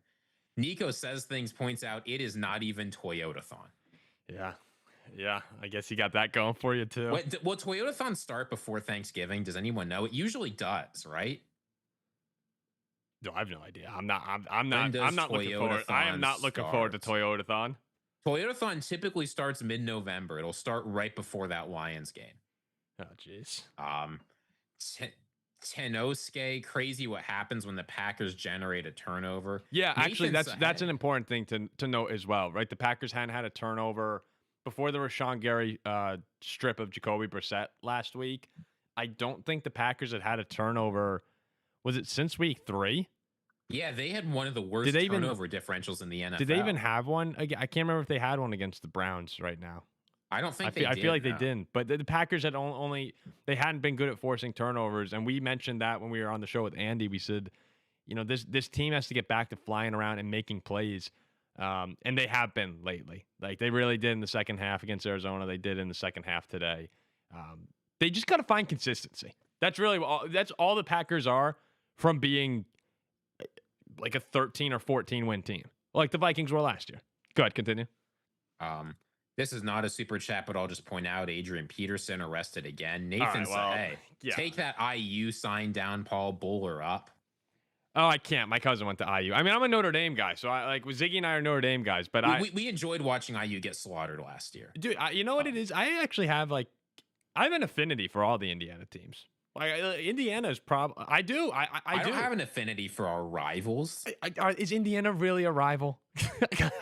Nico Says Things points out it is not even Toyotathon. Yeah, I guess you got that going for you too. Will Toyotathon start before Thanksgiving? Does anyone know? It usually does, right? No, I have no idea. I'm not looking forward. I am not looking forward to Toyotathon. Toyotathon typically starts mid-November. It'll start right before that Lions game. Oh, jeez. Tenosuke, crazy what happens when the Packers generate a turnover. Yeah, actually, that's an important thing to note as well, right? The Packers hadn't had a turnover before the Rashawn Gary strip of Jacoby Brissett last week. I don't think the Packers had a turnover. Was it since week 3? Yeah, they had one of the worst turnover differentials in the NFL. Did they even have one? I can't remember if they had one against the Browns right now. I don't think I feel like they didn't. But the Packers had they hadn't been good at forcing turnovers. And we mentioned that when we were on the show with Andy. We said, this team has to get back to flying around and making plays. And they have been lately. Like, they really did in the second half against Arizona. They did in the second half today. They just got to find consistency. That's all the Packers are from being like a 13 or 14 win team, like the Vikings were last year. Go ahead, continue. This is not a super chat, but I'll just point out Adrian Peterson arrested again. Nathan said, take that IU sign down, Paul. Bowler up. Oh, I can't. My cousin went to IU. I mean, I'm a Notre Dame guy, so Ziggy and I are Notre Dame guys. But we enjoyed watching IU get slaughtered last year. Dude, you know what it is? I actually have I have an affinity for all the Indiana teams. Like, Indiana's problem. I do. I do. don't have an affinity for our rivals. Is Indiana really a rival?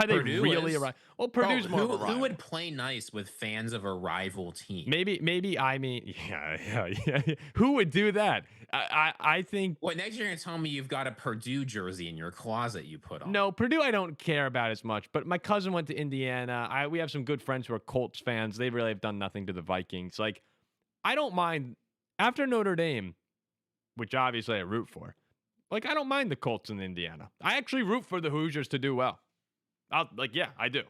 Are they really a rival? Well, Purdue's more of a rival. Who would play nice with fans of a rival team? Maybe. I mean, yeah. Who would do that? I think. What, next you're gonna tell me you've got a Purdue jersey in your closet you put on? No, Purdue I don't care about as much. But my cousin went to Indiana. We have some good friends who are Colts fans. They really have done nothing to the Vikings. Like, I don't mind. After Notre Dame, which obviously I root for, Like, I don't mind the Colts in Indiana. I actually root for the Hoosiers to do well. I do.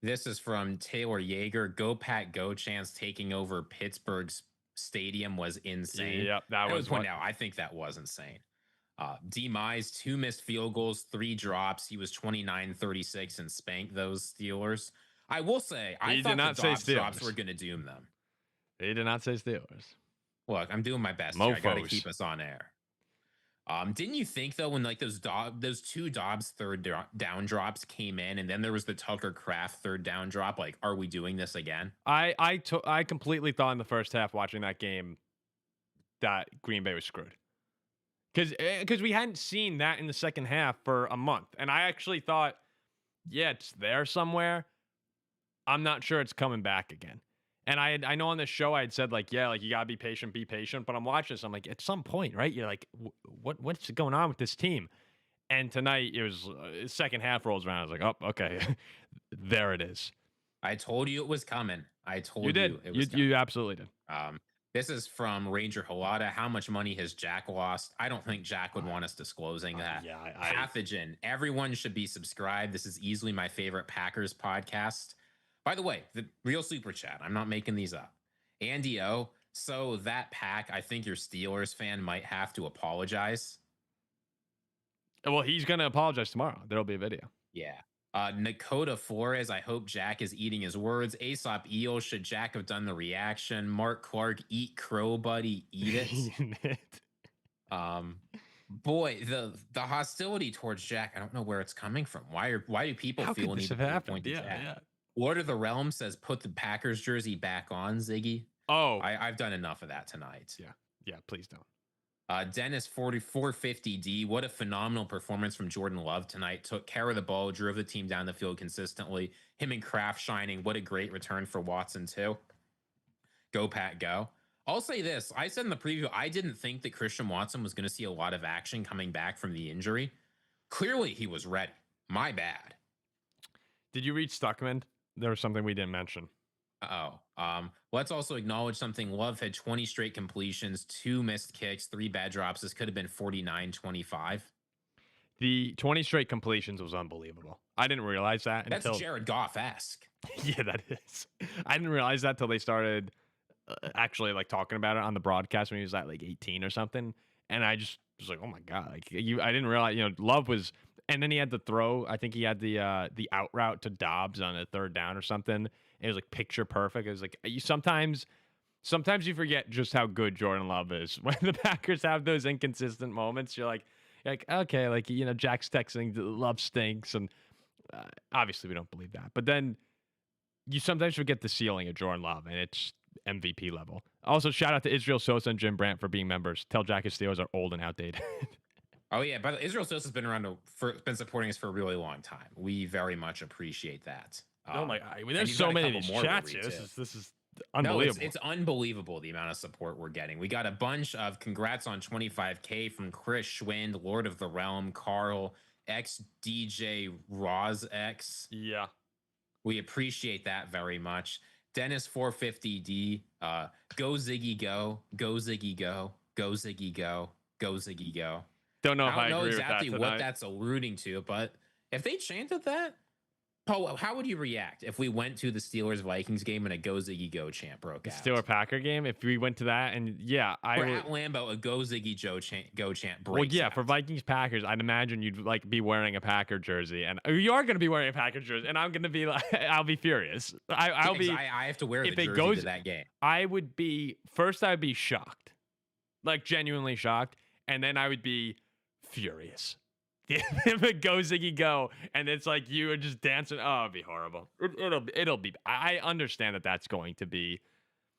This is from Taylor Yeager. Go Pack Go chance taking over Pittsburgh's stadium was insane. Yep, that was point out. I think that was insane. D-Mize, 2 missed field goals, 3 drops. He was 29-36 and spanked those Steelers. I will say, I thought the drops were going to doom them. He did not say Steelers. Look, I'm doing my best here. I got to keep us on air. Didn't you think, though, when like those 2 Dobbs third down drops came in, and then there was the Tucker Kraft third down drop, like, are we doing this again? I completely thought in the first half watching that game that Green Bay was screwed. Because we hadn't seen that in the second half for a month. And I actually thought, yeah, it's there somewhere. I'm not sure it's coming back again. And I know on this show I had said, like, yeah, like, you got to be patient. But I'm watching this. I'm like, at some point, right? You're like, what's going on with this team? And tonight, it was second half rolls around. I was like, oh, okay. There it is. I told you it was coming. I told you. Did. It was you absolutely did. This is from Ranger Halada. How much money has Jack lost? I don't think Jack would want us disclosing that. Pathogen. Everyone should be subscribed. This is easily my favorite Packers podcast. By the way, the real super chat. I'm not making these up. Andy O. So that pack, I think your Steelers fan might have to apologize. Well, he's going to apologize tomorrow. There'll be a video. Yeah. Nakota Flores, I hope Jack is eating his words. Aesop Eel, should Jack have done the reaction? Mark Clark, eat crow, buddy, eat it. Boy, the hostility towards Jack, I don't know where it's coming from. Why do people feel need to point to Jack? Yeah. Lord of the Realm says, put the Packers jersey back on, Ziggy. Oh, I've done enough of that tonight. Yeah, please don't. Dennis 4450D. What a phenomenal performance from Jordan Love tonight. Took care of the ball, drove the team down the field consistently. Him and Kraft shining. What a great return for Watson, too. Go, Pat, go. I'll say this. I said in the preview, I didn't think that Christian Watson was going to see a lot of action coming back from the injury. Clearly, he was ready. My bad. Did you read Stuckman? There was something we didn't mention. Let's also acknowledge something. Love had 20 straight completions, 2 missed kicks, 3 bad drops. This could have been 49-25. The 20 straight completions was unbelievable. I didn't realize that until... That's Jared Goff-esque. Yeah, that is. I didn't realize that till they started actually like talking about it on the broadcast when he was at like 18 or something. And I just was like, oh my God. Like I didn't realize, Love was... And then he had the throw. I think he had the out route to Dobbs on a third down or something. It was like picture perfect. It was like sometimes you forget just how good Jordan Love is. When the Packers have those inconsistent moments, you're like okay, like Jack's texting Love stinks, and obviously we don't believe that. But then you sometimes forget the ceiling of Jordan Love, and it's MVP level. Also, shout out to Israel Sosa and Jim Brandt for being members. Tell Jack his Steelers are old and outdated. Oh, yeah. But Israel Sosa's been been supporting us for a really long time. We very much appreciate that. Oh, my God. I mean, there's so many of these chats here. This is unbelievable. No, it's unbelievable the amount of support we're getting. We got a bunch of congrats on 25K from Chris Schwind, Lord of the Realm, Carl, XDJ Roz X. Yeah. We appreciate that very much. Dennis 450D, go Ziggy go, go Ziggy go, go Ziggy go, go Ziggy go. Don't know if I don't know agree exactly with that what that's alluding to, but if they chanted that, Paul, how would you react if we went to the Steelers-Vikings game and a Go Ziggy Go chant broke out? Steeler-Packer game, if we went to that, and yeah, at Lambeau, a Go Ziggy Go chant breaks Well, yeah, out. for Vikings-Packers, I'd imagine you'd like be wearing a Packer jersey, and you are going to be wearing a Packer jersey, and I'm going to be like, I'll be furious. I have to wear the jersey to that game. I would be shocked, like genuinely shocked, and then I would be furious. If it go Ziggy go, and it's like you are just dancing, oh, it'd be horrible. It'll be. I understand that that's going to be.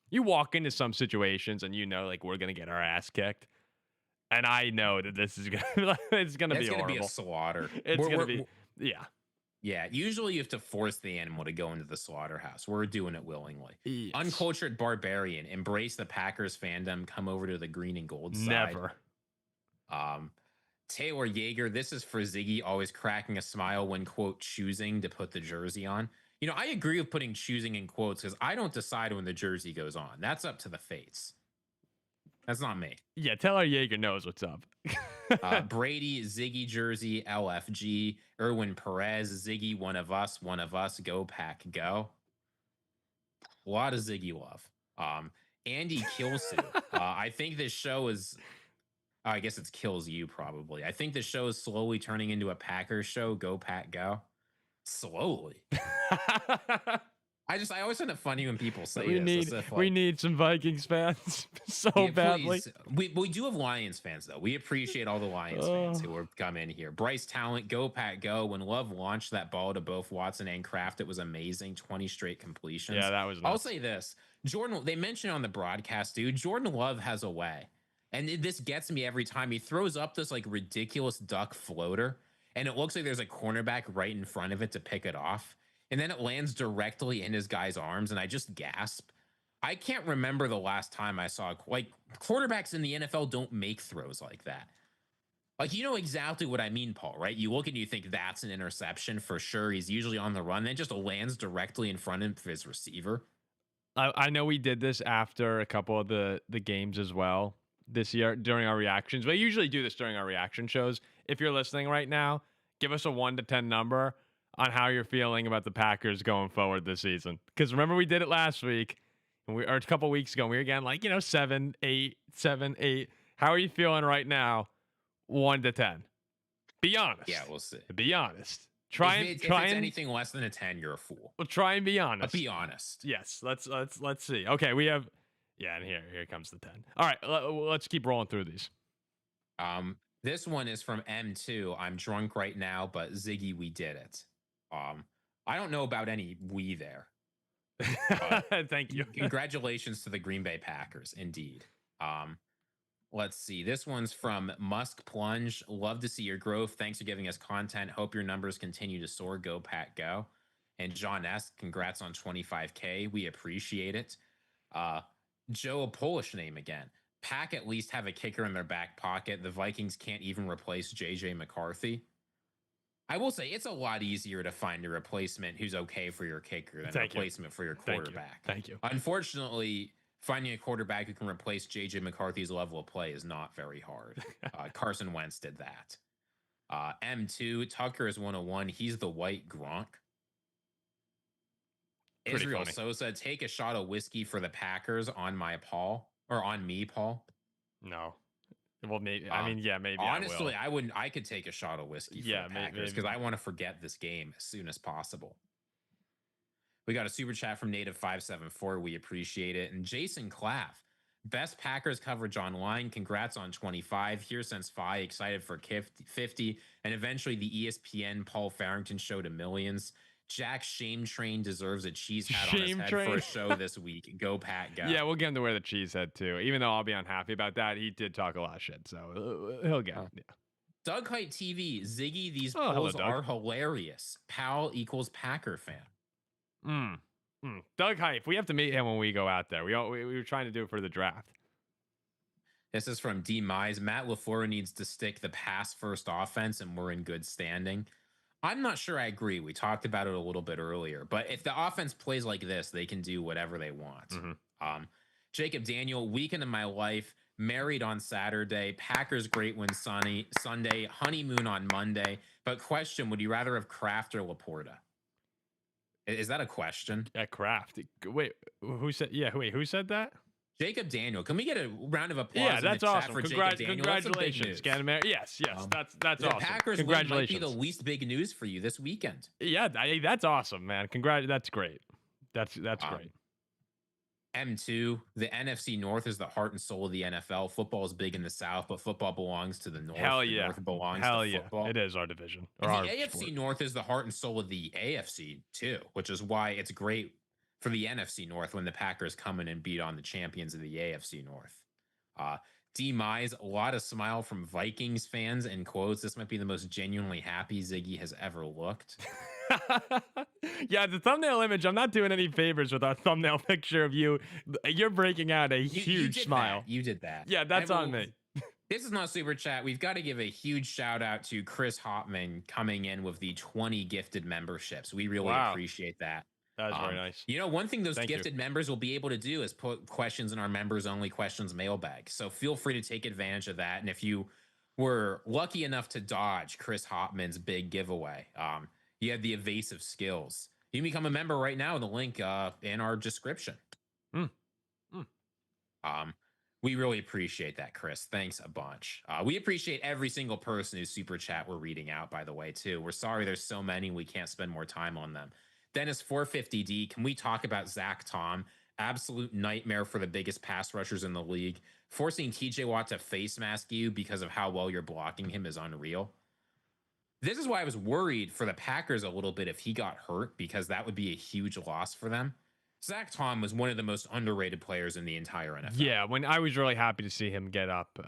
You walk into some situations and like we're gonna get our ass kicked, and I know that this is gonna be horrible. It's gonna be a slaughter. It's gonna be yeah. Yeah, usually you have to force the animal to go into the slaughterhouse. We're doing it willingly. Yes. Uncultured barbarian, embrace the Packers fandom. Come over to the green and gold side. Never. Taylor Yeager, this is for Ziggy, always cracking a smile when, quote, choosing to put the jersey on. I agree with putting choosing in quotes because I don't decide when the jersey goes on. That's up to the fates. That's not me. Yeah, tell our Jaeger knows what's up. Brady, Ziggy jersey, LFG, Erwin Perez, Ziggy, one of us, go pack, go. A lot of Ziggy love. Andy Kilsu. I think this show is, I guess it's Kills You probably. I think the show is slowly turning into a Packers show. Go Pack, go. Slowly. I always find it funny when people say we need some Vikings fans so badly. We do have Lions fans though. We appreciate all the Lions fans who have come in here. Bryce Talent, go Pack, go. When Love launched that ball to both Watson and Kraft, it was amazing. 20 straight completions. Yeah, that was nuts. I'll say this. Jordan, they mentioned on the broadcast, dude, Jordan Love has a way. And this gets me every time. He throws up this like ridiculous duck floater, and it looks like there's a cornerback right in front of it to pick it off. And then it lands directly in his guy's arms, and I just gasp. I can't remember the last time I saw, like, quarterbacks in the NFL don't make throws like that. Like, you know exactly what I mean, Paul, right? You look and you think that's an interception for sure. He's usually on the run. Then it just lands directly in front of his receiver. I know we did this after a couple of the games as well this year during our reactions. We usually do this during our reaction shows. If you're listening right now, give us a 1 to 10 number on how you're feeling about the Packers going forward this season. Because remember, we did it last week, or a couple weeks ago. We were again like, 7, 8, 7, 8. How are you feeling right now? 1 to 10. Be honest. Yeah, we'll see. Be honest. If it's anything less than a 10, you're a fool. Well, try and be honest. But be honest. Yes. Let's see. Okay, we have. Yeah, and here comes the 10. All right, let's keep rolling through these. This one is from M2. I'm drunk right now, but Ziggy, we did it. I don't know about any we there. Thank you. Congratulations to the Green Bay Packers, indeed. Let's see. This one's from Musk Plunge. Love to see your growth. Thanks for giving us content. Hope your numbers continue to soar. Go Pack, go. And John S., congrats on 25K. We appreciate it. Joe, a Polish name again. Pack at least have a kicker in their back pocket. The Vikings can't even replace JJ McCarthy. I will say it's a lot easier to find a replacement who's okay for your kicker than a replacement for your quarterback. Thank you. Unfortunately, finding a quarterback who can replace JJ McCarthy's level of play is not very hard. Carson Wentz did that. M2, Tucker is 101. He's the white Gronk. Pretty Israel funny. Sosa, take a shot of whiskey for the Packers on me, Paul. No. Well, maybe. Maybe. Honestly, I wouldn't. I could take a shot of whiskey for the Packers because I want to forget this game as soon as possible. We got a super chat from Native 574. We appreciate it. And Jason Claff, best Packers coverage online. Congrats on 25. Here since Phi, excited for 50, and eventually the ESPN Paul Farrington show to millions. Jack Shame Train deserves a cheese hat on his head for a show this week. Go Pat, go. Yeah, we'll get him to wear the cheese head too. Even though I'll be unhappy about that, he did talk a lot of shit, so he'll get it. Yeah. Doug Height TV, Ziggy, these polls are hilarious. Powell equals Packer fan. Doug Height, we have to meet him when we go out there. We were trying to do it for the draft. This is from D Mize. Matt LaFleur needs to stick the pass first offense, and we're in good standing. I'm not sure I agree. We talked about it a little bit earlier, but if the offense plays like this, they can do whatever they want. Mm-hmm. Jacob Daniel, weekend of my life, married on Saturday, Packers great win Sunday, honeymoon on Monday. But question, would you rather have Kraft or Laporta? Is that a question? Kraft. Wait, who said? Yeah, wait, who said that? Jacob Daniel. Can we get a round of applause? Yeah, that's awesome. For Jacob Daniel? Congratulations, Ganamere. Yes, that's the awesome. The Packers might be the least big news for you this weekend. Yeah, that's awesome, man. That's great. That's great. M2, the NFC North is the heart and soul of the NFL. Football is big in the South, but football belongs to the North. Hell yeah. The North belongs to football. It is our division. The AFC North is the heart and soul of the AFC too, which is why it's great for the NFC North when the Packers come in and beat on the champions of the AFC North. D Mize, a lot of smile from Vikings fans in quotes. This might be the most genuinely happy Ziggy has ever looked. Yeah, the thumbnail image, I'm not doing any favors with our thumbnail picture of you. You're breaking out a huge smile. You did that. Yeah, that's on me. This is not super chat. We've got to give a huge shout out to Chris Hopman coming in with the 20 gifted memberships. We really appreciate that. That was very nice. You know, one thing those gifted members will be able to do is put questions in our members only questions mailbag. So feel free to take advantage of that. And if you were lucky enough to dodge Chris Hopman's big giveaway, you have the evasive skills. You can become a member right now in the link in our description. We really appreciate that, Chris. Thanks a bunch. We appreciate every single person whose super chat we're reading out, by the way, too. We're sorry there's so many. We can't spend more time on them. Dennis 450D, can we talk about Zach Tom? Absolute nightmare for the biggest pass rushers in the league. Forcing TJ Watt to face mask you because of how well you're blocking him is unreal. This is why I was worried for the Packers a little bit if he got hurt, because that would be a huge loss for them. Zach Tom was one of the most underrated players in the entire NFL. Yeah, when I was really happy to see him get up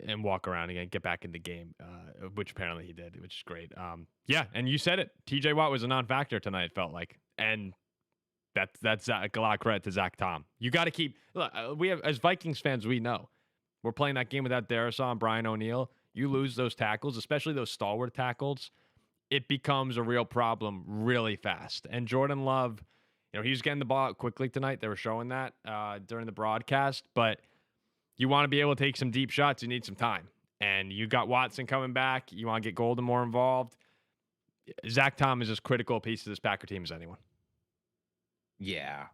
and walk around again, get back in the game, which apparently he did, which is great. Yeah, and you said it. TJ Watt was a non-factor tonight, it felt like. And that's a lot of credit to Zach Tom. You got to keep – look, we have, as Vikings fans, we know. We're playing that game without Darisaw and Brian O'Neill. You lose those tackles, especially those stalwart tackles, it becomes a real problem really fast. And Jordan Love – you know, he was getting the ball out quickly tonight. They were showing that during the broadcast. But you want to be able to take some deep shots. You need some time. And you got Watson coming back. You want to get Golden more involved. Zach Tom is as critical a piece of this Packer team as anyone. Yeah.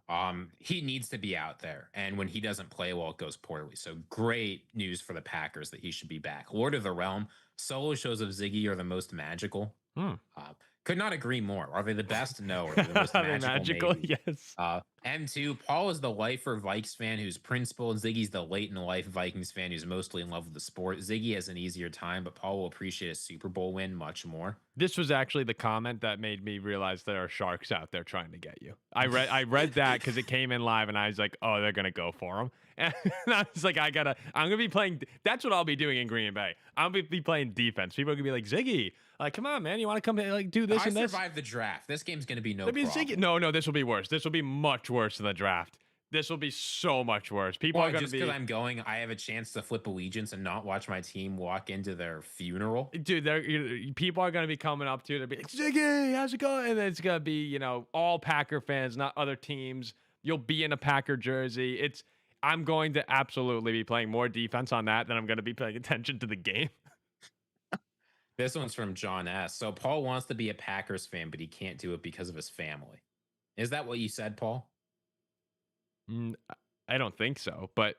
He needs to be out there. And when he doesn't play well, it goes poorly. So great news for the Packers that he should be back. Lord of the Realm, solo shows of Ziggy are the most magical. Could not agree more. Are they the best? No. Are they the most magical? Yes. M2, Paul is the lifer Vikes fan who's principled. Ziggy's the late in life Vikings fan who's mostly in love with the sport. Ziggy has an easier time, but Paul will appreciate a Super Bowl win much more. This was actually the comment that made me realize there are sharks out there trying to get you. I read that because it came in live, and I was like, oh, they're going to go for him. And I was like, I'm going to be playing. That's what I'll be doing in Green Bay. I'll be playing defense. People are going to be like, Ziggy, come on, man. You want to come like do this and this? I survived the draft. This game's going to be no problem. Ziggy, no, this will be worse. This will be much worse than the draft. This will be so much worse. People are going to be. Just because I'm going, I have a chance to flip allegiance and not watch my team walk into their funeral. Dude, people are going to be coming up to you. They'll be like, Ziggy, how's it going? And then it's going to be, all Packer fans, not other teams. You'll be in a Packer jersey. I'm going to absolutely be playing more defense on that than I'm going to be paying attention to the game. This one's from John S. So Paul wants to be a Packers fan, but he can't do it because of his family. Is that what you said, Paul? I don't think so, but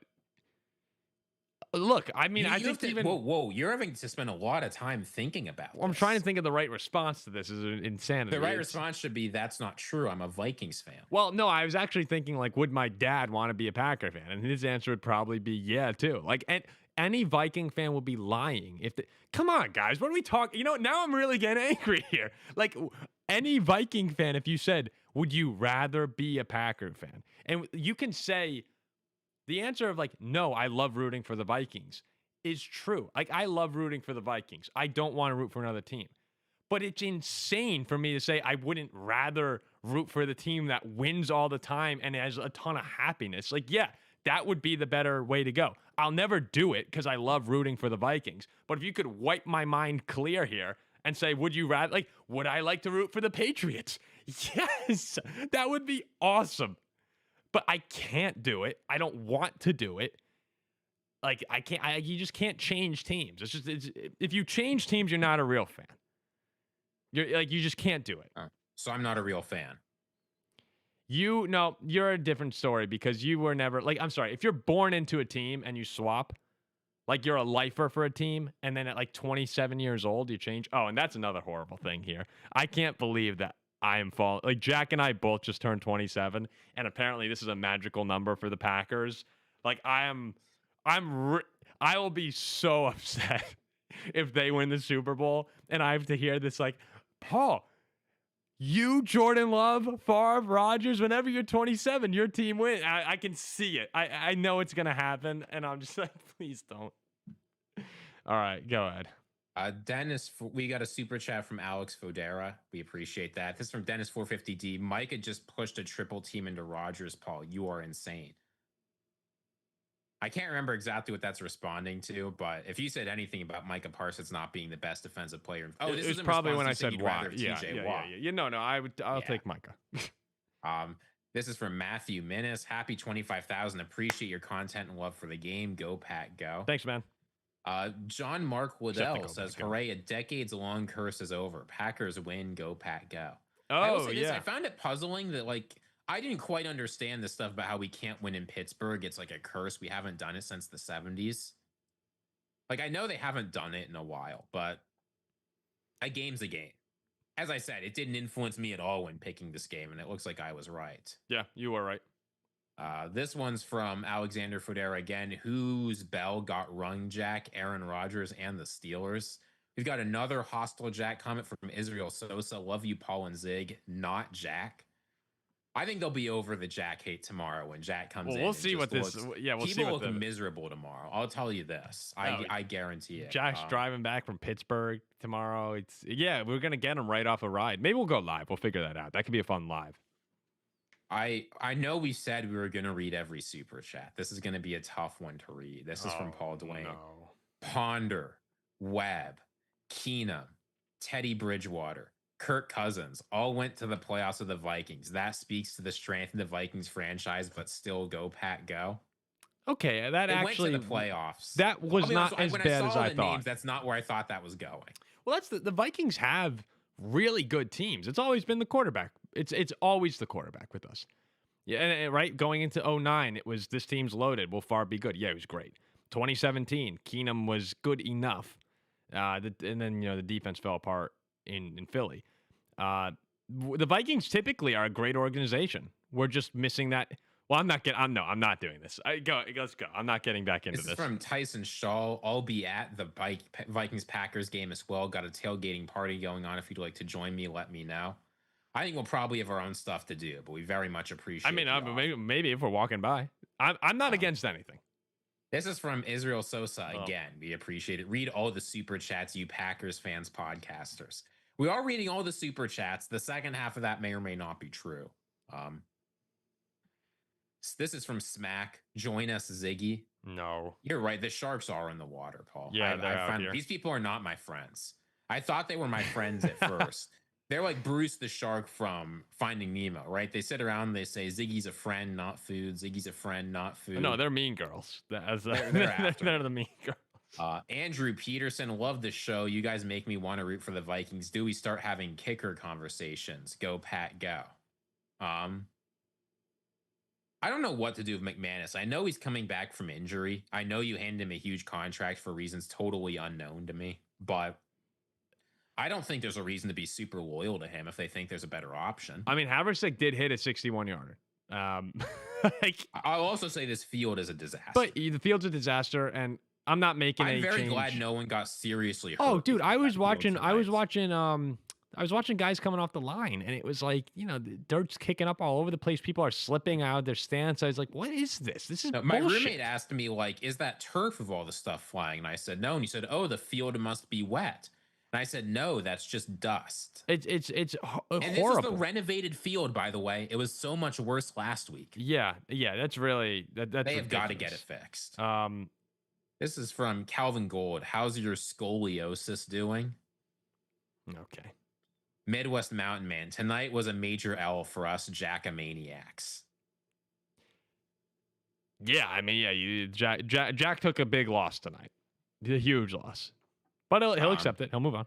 look, I mean, I think whoa, you're having to spend a lot of time thinking about this. I'm trying to think of the right response to this. Is insanity. The right response should be, that's not true. I'm a Vikings fan. Well, no, I was actually thinking, like, would my dad want to be a Packer fan? And his answer would probably be yeah, too. Like, and any Viking fan would be lying if come on, guys, what are we talking? Now I'm really getting angry here. Like, any Viking fan, if you said, would you rather be a Packer fan? And you can say the answer of like, no, I love rooting for the Vikings is true. Like, I love rooting for the Vikings. I don't want to root for another team. But it's insane for me to say I wouldn't rather root for the team that wins all the time and has a ton of happiness. Like, yeah, that would be the better way to go. I'll never do it because I love rooting for the Vikings. But if you could wipe my mind clear here and say, would I like to root for the Patriots? Yes, that would be awesome. But I can't do it. I don't want to do it. Like, I can't. You just can't change teams. If you change teams, you're not a real fan. You just can't do it. So I'm not a real fan. You're a different story because you were never I'm sorry. If you're born into a team and you swap, like you're a lifer for a team, and then at like 27 years old you change. Oh, and that's another horrible thing here. I can't believe that I am falling. Like, Jack and I both just turned 27, and apparently this is a magical number for the Packers. Like, I will be so upset if they win the Super Bowl, and I have to hear this like, Paul, you, Jordan Love, Favre, Rodgers, whenever you're 27, your team wins. I can see it. I know it's going to happen, and I'm just like, please don't. All right, go ahead. Dennis, we got a super chat from Alex Fodera. We appreciate that. This is from Dennis 450D. Micah just pushed a triple team into Rodgers, Paul. You are insane. I can't remember exactly what that's responding to, but if you said anything about Micah Parsons not being the best defensive player, this is probably when I said Watt. Yeah. No, I'll take Micah. This is from Matthew Minnis. Happy 25,000. Appreciate your content and love for the game. Go Pack, go. Thanks, man. John Mark Waddell says, hooray, a decades-long curse is over. Packers win, go Pack, go. Oh, yeah. I found it puzzling that, like, I didn't quite understand this stuff about how we can't win in Pittsburgh. It's like a curse. We haven't done it since the 70s. Like, I know they haven't done it in a while, but a game's a game. As I said, it didn't influence me at all when picking this game, and it looks like I was right. Yeah, you were right. This one's from Alexander Fodera again. Whose bell got rung, Jack? Aaron Rodgers and the Steelers. We've got another hostile Jack comment from Israel Sosa. Love you, Paul and Zig. Not Jack. I think they'll be over the Jack hate tomorrow when Jack comes in. We'll see what this. Yeah, we'll see what look miserable tomorrow. I'll tell you this. I guarantee it. Jack's driving back from Pittsburgh tomorrow. We're gonna get him right off a ride. Maybe we'll go live. We'll figure that out. That could be a fun live. I know we said we were gonna read every super chat. This is gonna be a tough one to read. This is from Paul Dwayne. No. Ponder, Webb, Keenum, Teddy Bridgewater, Kirk Cousins all went to the playoffs of the Vikings. That speaks to the strength of the Vikings franchise, but still go Pack go. Okay, that actually went to the playoffs. That was not as bad as I thought. Names, that's not where I thought that was going. Well, that's the Vikings have really good teams. It's always been the quarterback. It's always the quarterback with us. Yeah, and right going into 2009, it was this team's loaded. Will Favre be good? Yeah, he was great. 2017, Keenum was good enough, and then the defense fell apart in Philly. The Vikings typically are a great organization. We're just missing that. Well, I'm not doing this. Let's go. I'm not getting back into this. This is from Tyson Shaw. I'll be at the Vikings-Packers game as well. Got a tailgating party going on. If you'd like to join me, let me know. I think we'll probably have our own stuff to do, but we very much appreciate it. Maybe if we're walking by. I'm not against anything. This is from Israel Sosa again. We appreciate it. Read all the super chats, you Packers fans, podcasters. We are reading all the super chats. The second half of that may or may not be true. This is from Smack. Join us, Ziggy. No. You're right. The Sharks are in the water, Paul. Yeah, these people are not my friends. I thought they were my friends at first. They're like Bruce the Shark from Finding Nemo, right? They sit around and they say, Ziggy's a friend, not food. Ziggy's a friend, not food. No, they're mean girls. They're the mean girls. Andrew Peterson, love the show. You guys make me want to root for the Vikings. Do we start having kicker conversations? Go, Pat, go. I don't know what to do with McManus. I know he's coming back from injury. I know you handed him a huge contract for reasons totally unknown to me, but I don't think there's a reason to be super loyal to him if they think there's a better option. I mean, Haversick did hit a 61-yarder. I'll also say this field is a disaster. But the field's a disaster, and I'm not making I'm very glad no one got seriously hurt. Oh, dude, I was watching guys coming off the line, and it was like, the dirt's kicking up all over the place. People are slipping out of their stance. I was like, what is this? This is my roommate asked me, like, is that turf of all the stuff flying? And I said, no. And he said, oh, the field must be wet. And I said, no, that's just dust. It's horrible. And this is the renovated field, by the way. It was so much worse last week. Yeah, that's really that's they have got to get it fixed. This is from Calvin Gold. How's your scoliosis doing? Okay. Midwest Mountain Man. Tonight was a major L for us Jackamaniacs. Yeah, I mean, Jack took a big loss tonight. A huge loss. But he'll accept it. He'll move on.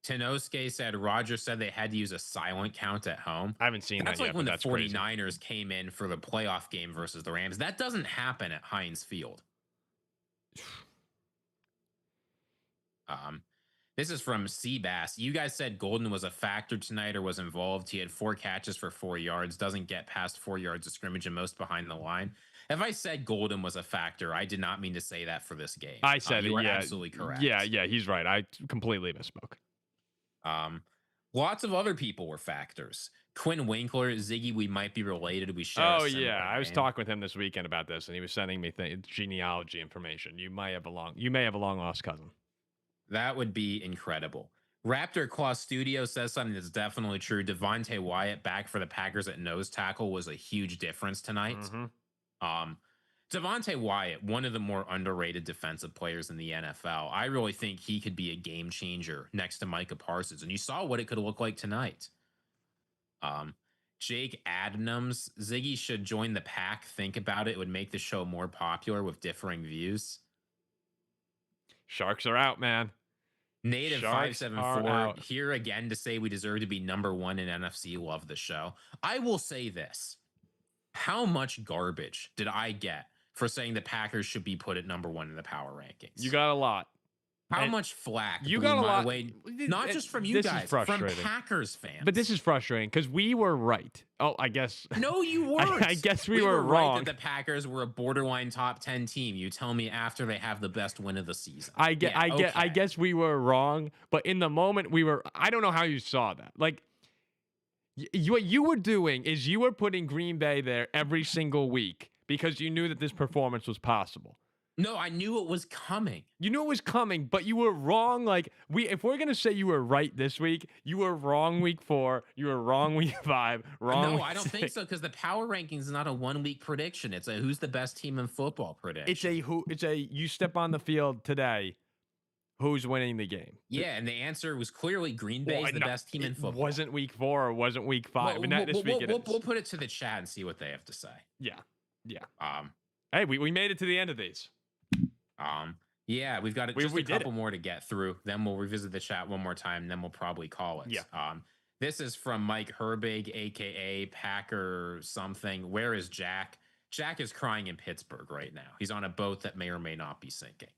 Tenosuke said Rodgers said they had to use a silent count at home. I haven't seen that yet. That's like when the 49ers came in for the playoff game versus the Rams. That doesn't happen at Heinz Field. This is from Seabass. You guys said Golden was a factor tonight or was involved. He had 4 catches for 4 yards, doesn't get past 4 yards of scrimmage and most behind the line. If I said Golden was a factor, I did not mean to say that for this game. I said you were absolutely correct. Yeah, he's right. I completely misspoke. Lots of other people were factors. Quinn Winkler, Ziggy, we might be related. We share. Oh yeah, I was talking with him this weekend about this, and he was sending me genealogy information. You may have a long lost cousin. That would be incredible. Raptor Claw Studio says something that's definitely true. Devontae Wyatt back for the Packers at nose tackle was a huge difference tonight. Mm-hmm. Devontae Wyatt, one of the more underrated defensive players in the NFL. I really think he could be a game changer next to Micah Parsons. And you saw what it could look like tonight. Jake Adams, Ziggy should join the pack. Think about it. It would make the show more popular with differing views. Sharks are out, man. Native 574 here again to say we deserve to be number one in NFC. Love the show. I will say this. How much garbage did I get for saying the Packers should be put at number one in the power rankings? You got a lot. How much flack you got a lot way, not just from you guys, from Packers fans. But this is frustrating because we were right. Oh, I guess. No, you weren't. I guess we were wrong. Right that the Packers were a borderline top 10 team. You tell me after they have the best win of the season. I guess we were wrong. But in the moment, we were. I don't know how you saw that. Like, what you were doing is you were putting Green Bay there every single week because you knew that this performance was possible. No, I knew it was coming. You knew it was coming, but you were wrong. Like if we're gonna say you were right this week, you were wrong week 4. You were wrong week 5. Wrong. No, I don't think so because the power rankings is not a 1 week prediction. It's a who's the best team in football prediction. It's a you step on the field today, who's winning the game? Yeah, and the answer was clearly Green Bay is the best team in football. It wasn't week 4 or wasn't week 5. But this week it is. We'll put it to the chat and see what they have to say. Yeah. Hey, we made it to the end of these. Yeah, we've got just a couple more to get through. Then we'll revisit the chat one more time, and then we'll probably call it. Yeah. This is from Mike Herbig, aka Packer something. Where is Jack? Jack is crying in Pittsburgh right now. He's on a boat that may or may not be sinking.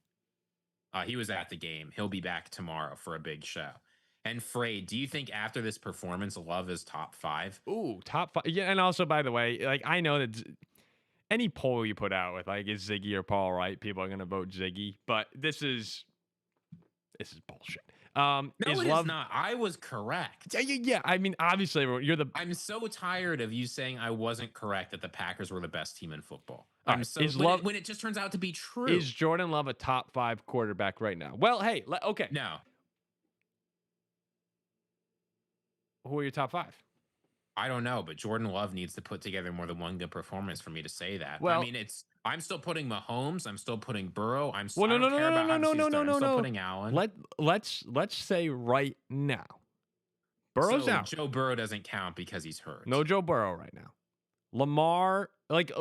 He was at the game. He'll be back tomorrow for a big show. And Frey, do you think after this performance, Love is top 5? Ooh, top 5. Yeah, and also, by the way, like I know that any poll you put out with like is Ziggy or Paul right, people are gonna vote Ziggy. But this is bullshit. No, it is not. I was correct. Yeah. I mean, obviously, I'm so tired of you saying I wasn't correct that the Packers were the best team in football. When it just turns out to be true. Is Jordan Love a top 5 quarterback right now? Well, hey, okay. No. Who are your top 5? I don't know, but Jordan Love needs to put together more than one good performance for me to say that. Well, I mean, I'm still putting Mahomes, I'm still putting Burrow, I'm still putting Allen. Let's say right now. Burrow's out. Joe Burrow doesn't count because he's hurt. No Joe Burrow right now. Lamar, like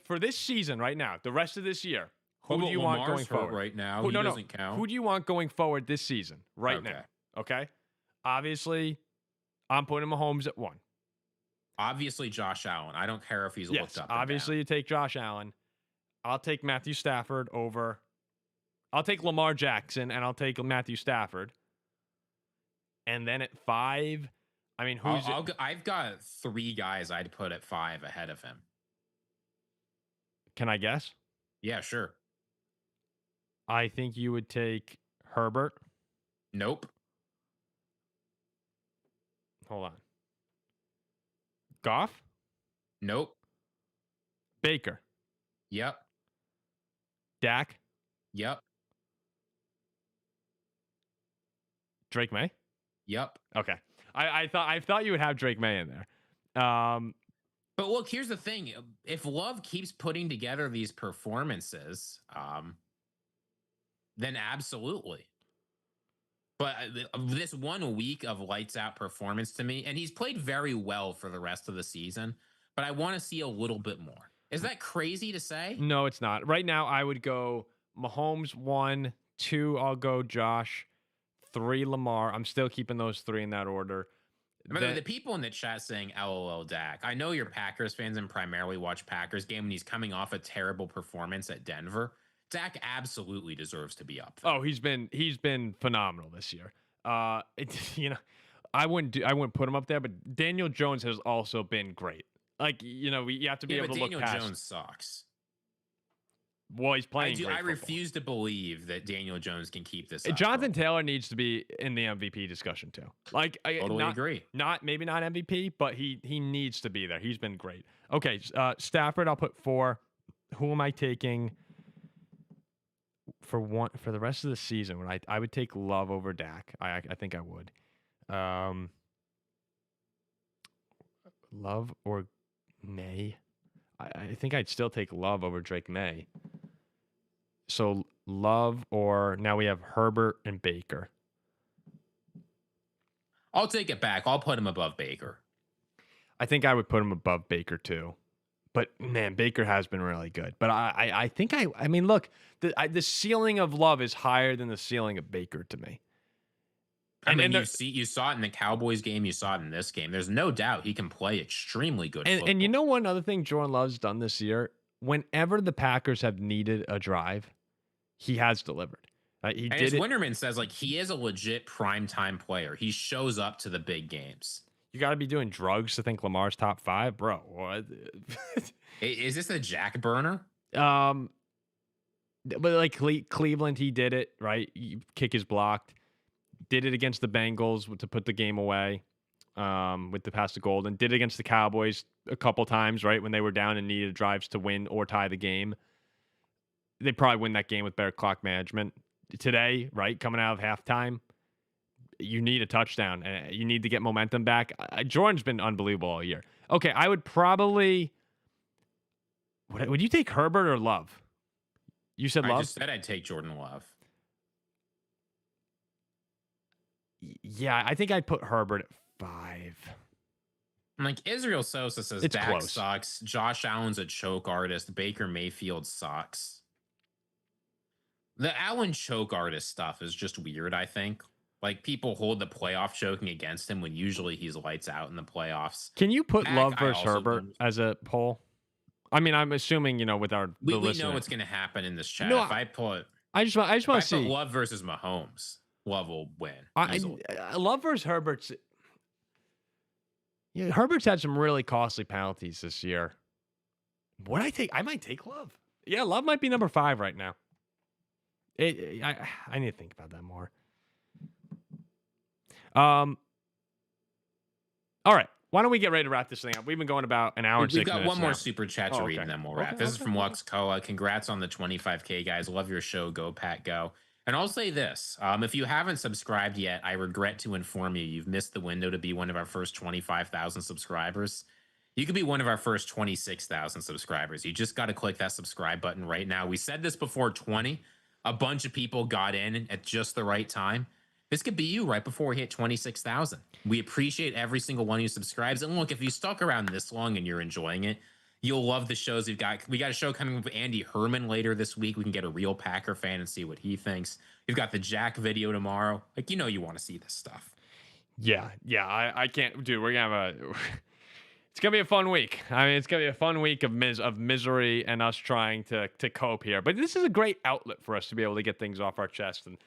for this season right now, the rest of this year, who do you want going forward right now? He doesn't count. Who do you want going forward this season right now? Okay. Obviously, I'm putting Mahomes at 1. Obviously, Josh Allen. I don't care if he's looked up. Obviously, you take Josh Allen. I'll take Matthew Stafford over. I'll take Lamar Jackson and I'll take Matthew Stafford. And then at 5, I mean, I've got 3 guys I'd put at 5 ahead of him. Can I guess? Yeah, sure. I think you would take Herbert. Nope. Hold on. Goff? Nope. Baker? Yep. Dak? Yep. Drake May? Yep. Okay. I thought you would have Drake May in there. But look, here's the thing. If Love keeps putting together these performances, then absolutely. But this 1 week of lights out performance to me, and he's played very well for the rest of the season, but I want to see a little bit more. Is that crazy to say? No, it's not. Right now, I would go Mahomes 1, 2, I'll go Josh, 3, Lamar. I'm still keeping those 3 in that order. The people in the chat saying LOL Dak. I know you're Packers fans and primarily watch Packers game, and he's coming off a terrible performance at Denver. Dak absolutely deserves to be up there. Oh, he's been phenomenal this year. I wouldn't put him up there, but Daniel Jones has also been great. Like, you have to be able to look past. Daniel Jones sucks. Well, he's playing great I football. refuse to believe that Daniel Jones can keep this up. Jonathan Taylor needs to be in the MVP discussion too. Like, I totally agree. Maybe not MVP, but he needs to be there. He's been great. Okay, Stafford, I'll put 4. Who am I taking for the rest of the season? When I would take Love over Dak. I think I would. Love or May. I think I'd still take Love over Drake May. So Love, or now we have Herbert and Baker. I'll take it back. I'll put him above Baker. I think I would put him above Baker too. But man, Baker has been really good. But I think I mean, look, the ceiling of Love is higher than the ceiling of Baker to me. You saw it in the Cowboys game. You saw it in this game. There's no doubt he can play extremely good football. And you know one other thing Jordan Love's done this year? Whenever the Packers have needed a drive, he has delivered. He and did as it. Winterman says, like, he is a legit primetime player. He shows up to the big games. You got to be doing drugs to think Lamar's top 5, bro. What? Is this a Jack burner? But like Cleveland, he did it, right? Kick is blocked. Did it against the Bengals to put the game away with the pass to Golden. Did it against the Cowboys a couple times, right? When they were down and needed drives to win or tie the game. They probably win that game with better clock management. Today, right? Coming out of halftime, you need a touchdown. And you need to get momentum back. Jordan's been unbelievable all year. Okay, I would probably... Would you take Herbert or Love? You said Love? I just said I'd take Jordan Love. Yeah, I think I'd put Herbert at 5. Like, Israel Sosa says, it's Dak close. Sucks. Josh Allen's a choke artist. Baker Mayfield sucks. The Allen choke artist stuff is just weird, I think. Like, people hold the playoff choking against him when usually he's lights out in the playoffs. Can you put Love versus Herbert as a poll? I mean, I'm assuming, with our we know what's going to happen in this chat. No, if I put I just want to see Love versus Mahomes, Love will win. Love versus Herbert's. Yeah, Herbert's had some really costly penalties this year. I might take Love. Yeah, Love might be number 5 right now. I need to think about that more. All right. Why don't we get ready to wrap this thing up? We've been going about an hour and 6 minutes. We've got one more now. super chat to read, and then we'll wrap. This is from Lux Koa. Congrats on the 25K, guys. Love your show. Go, Pat, go. And I'll say this. If you haven't subscribed yet, I regret to inform you, you've missed the window to be one of our first 25,000 subscribers. You could be one of our first 26,000 subscribers. You just got to click that subscribe button right now. We said this before 20. A bunch of people got in at just the right time. This could be you right before we hit 26,000. We appreciate every single one who subscribes. And look, if you stuck around this long and you're enjoying it, you'll love the shows we've got. We got a show coming with Andy Herman later this week. We can get a real Packer fan and see what he thinks. We've got the Jack video tomorrow. Like, you want to see this stuff. Yeah. I can't, dude. We're gonna have it's gonna be a fun week. I mean, it's gonna be a fun week of misery and us trying to cope here. But this is a great outlet for us to be able to get things off our chest. And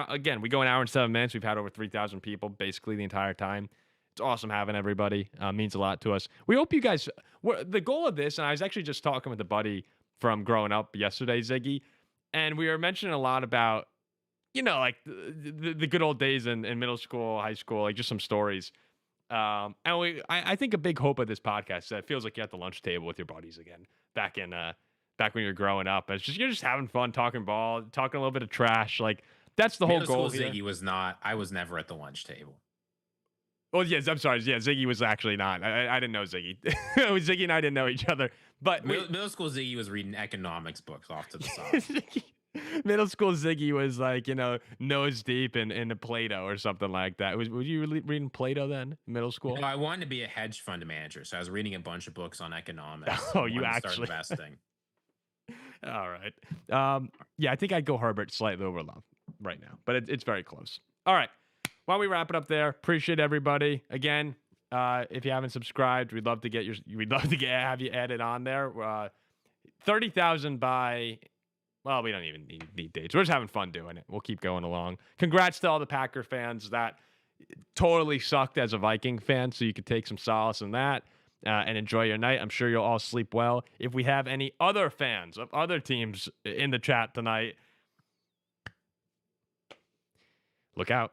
again, we go an hour and 7 minutes. We've had over 3,000 people basically the entire time. It's awesome having everybody. Means a lot to us. We hope you guys. The goal of this, and I was actually just talking with a buddy from growing up yesterday, Ziggy, and we were mentioning a lot about, like the good old days in middle school, high school, like just some stories. And I think a big hope of this podcast is that it feels like you're at the lunch table with your buddies again, back when you're growing up. It's just, you're just having fun, talking ball, talking a little bit of trash. Like, that's the whole goal here. Ziggy was not. I was never at the lunch table. Oh, yes, I'm sorry. Yeah, Ziggy was actually not. I didn't know Ziggy. Ziggy and I didn't know each other. But middle school Ziggy was reading economics books off to the side. Middle school Ziggy was like, nose deep in a Plato or something like that. Were you reading Plato then, middle school? No, I wanted to be a hedge fund manager, so I was reading a bunch of books on economics. Oh, you actually start investing. All right. Yeah, I think I'd go Herbert slightly over Love right now, but it's very close. All right. Why don't we wrap it up there? Appreciate everybody. Again, if you haven't subscribed, we'd love to have you added on there. 30,000 by, well, we don't even need dates. We're just having fun doing it. We'll keep going along. Congrats to all the Packer fans that totally sucked as a Viking fan, so you could take some solace in that and enjoy your night. I'm sure you'll all sleep well. If we have any other fans of other teams in the chat tonight, look out.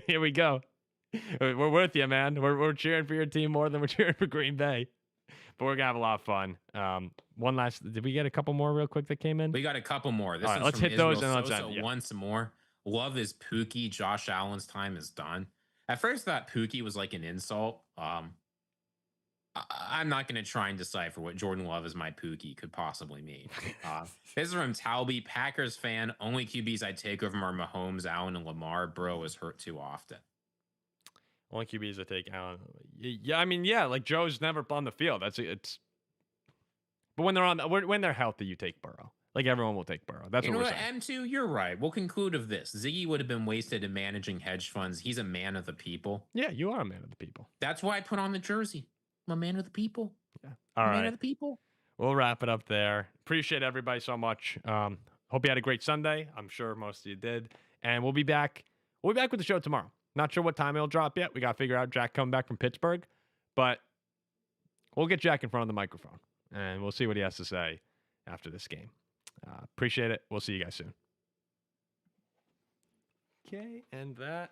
Here we go. We're with you, man. We're cheering for your team more than we're cheering for Green Bay. But we're going to have a lot of fun. One last... Did we get a couple more real quick that came in? We got a couple more. All right, let's hit those and let's end. Once more. Love is Pookie. Josh Allen's time is done. At first, I thought Pookie was like an insult. I'm not going to try and decipher what Jordan Love as my Pookie could possibly mean. This is from Talby, Packers fan. Only QBs I'd take over are Mahomes, Allen, and Lamar. Bro is hurt too often. Only QBs that take Allen. Yeah, I mean, yeah, like Joe's never on the field. It's. But when they're healthy, you take Burrow. Like everyone will take Burrow. That's what we're saying. M2, you're right. We'll conclude of this. Ziggy would have been wasted in managing hedge funds. He's a man of the people. Yeah, you are a man of the people. That's why I put on the jersey. I'm a man of the people. Yeah. All right. Man of the people. We'll wrap it up there. Appreciate everybody so much. Hope you had a great Sunday. I'm sure most of you did. And we'll be back. We'll be back with the show tomorrow. Not sure what time it'll drop yet. We got to figure out Jack coming back from Pittsburgh. But we'll get Jack in front of the microphone. And we'll see what he has to say after this game. Appreciate it. We'll see you guys soon. Okay, and that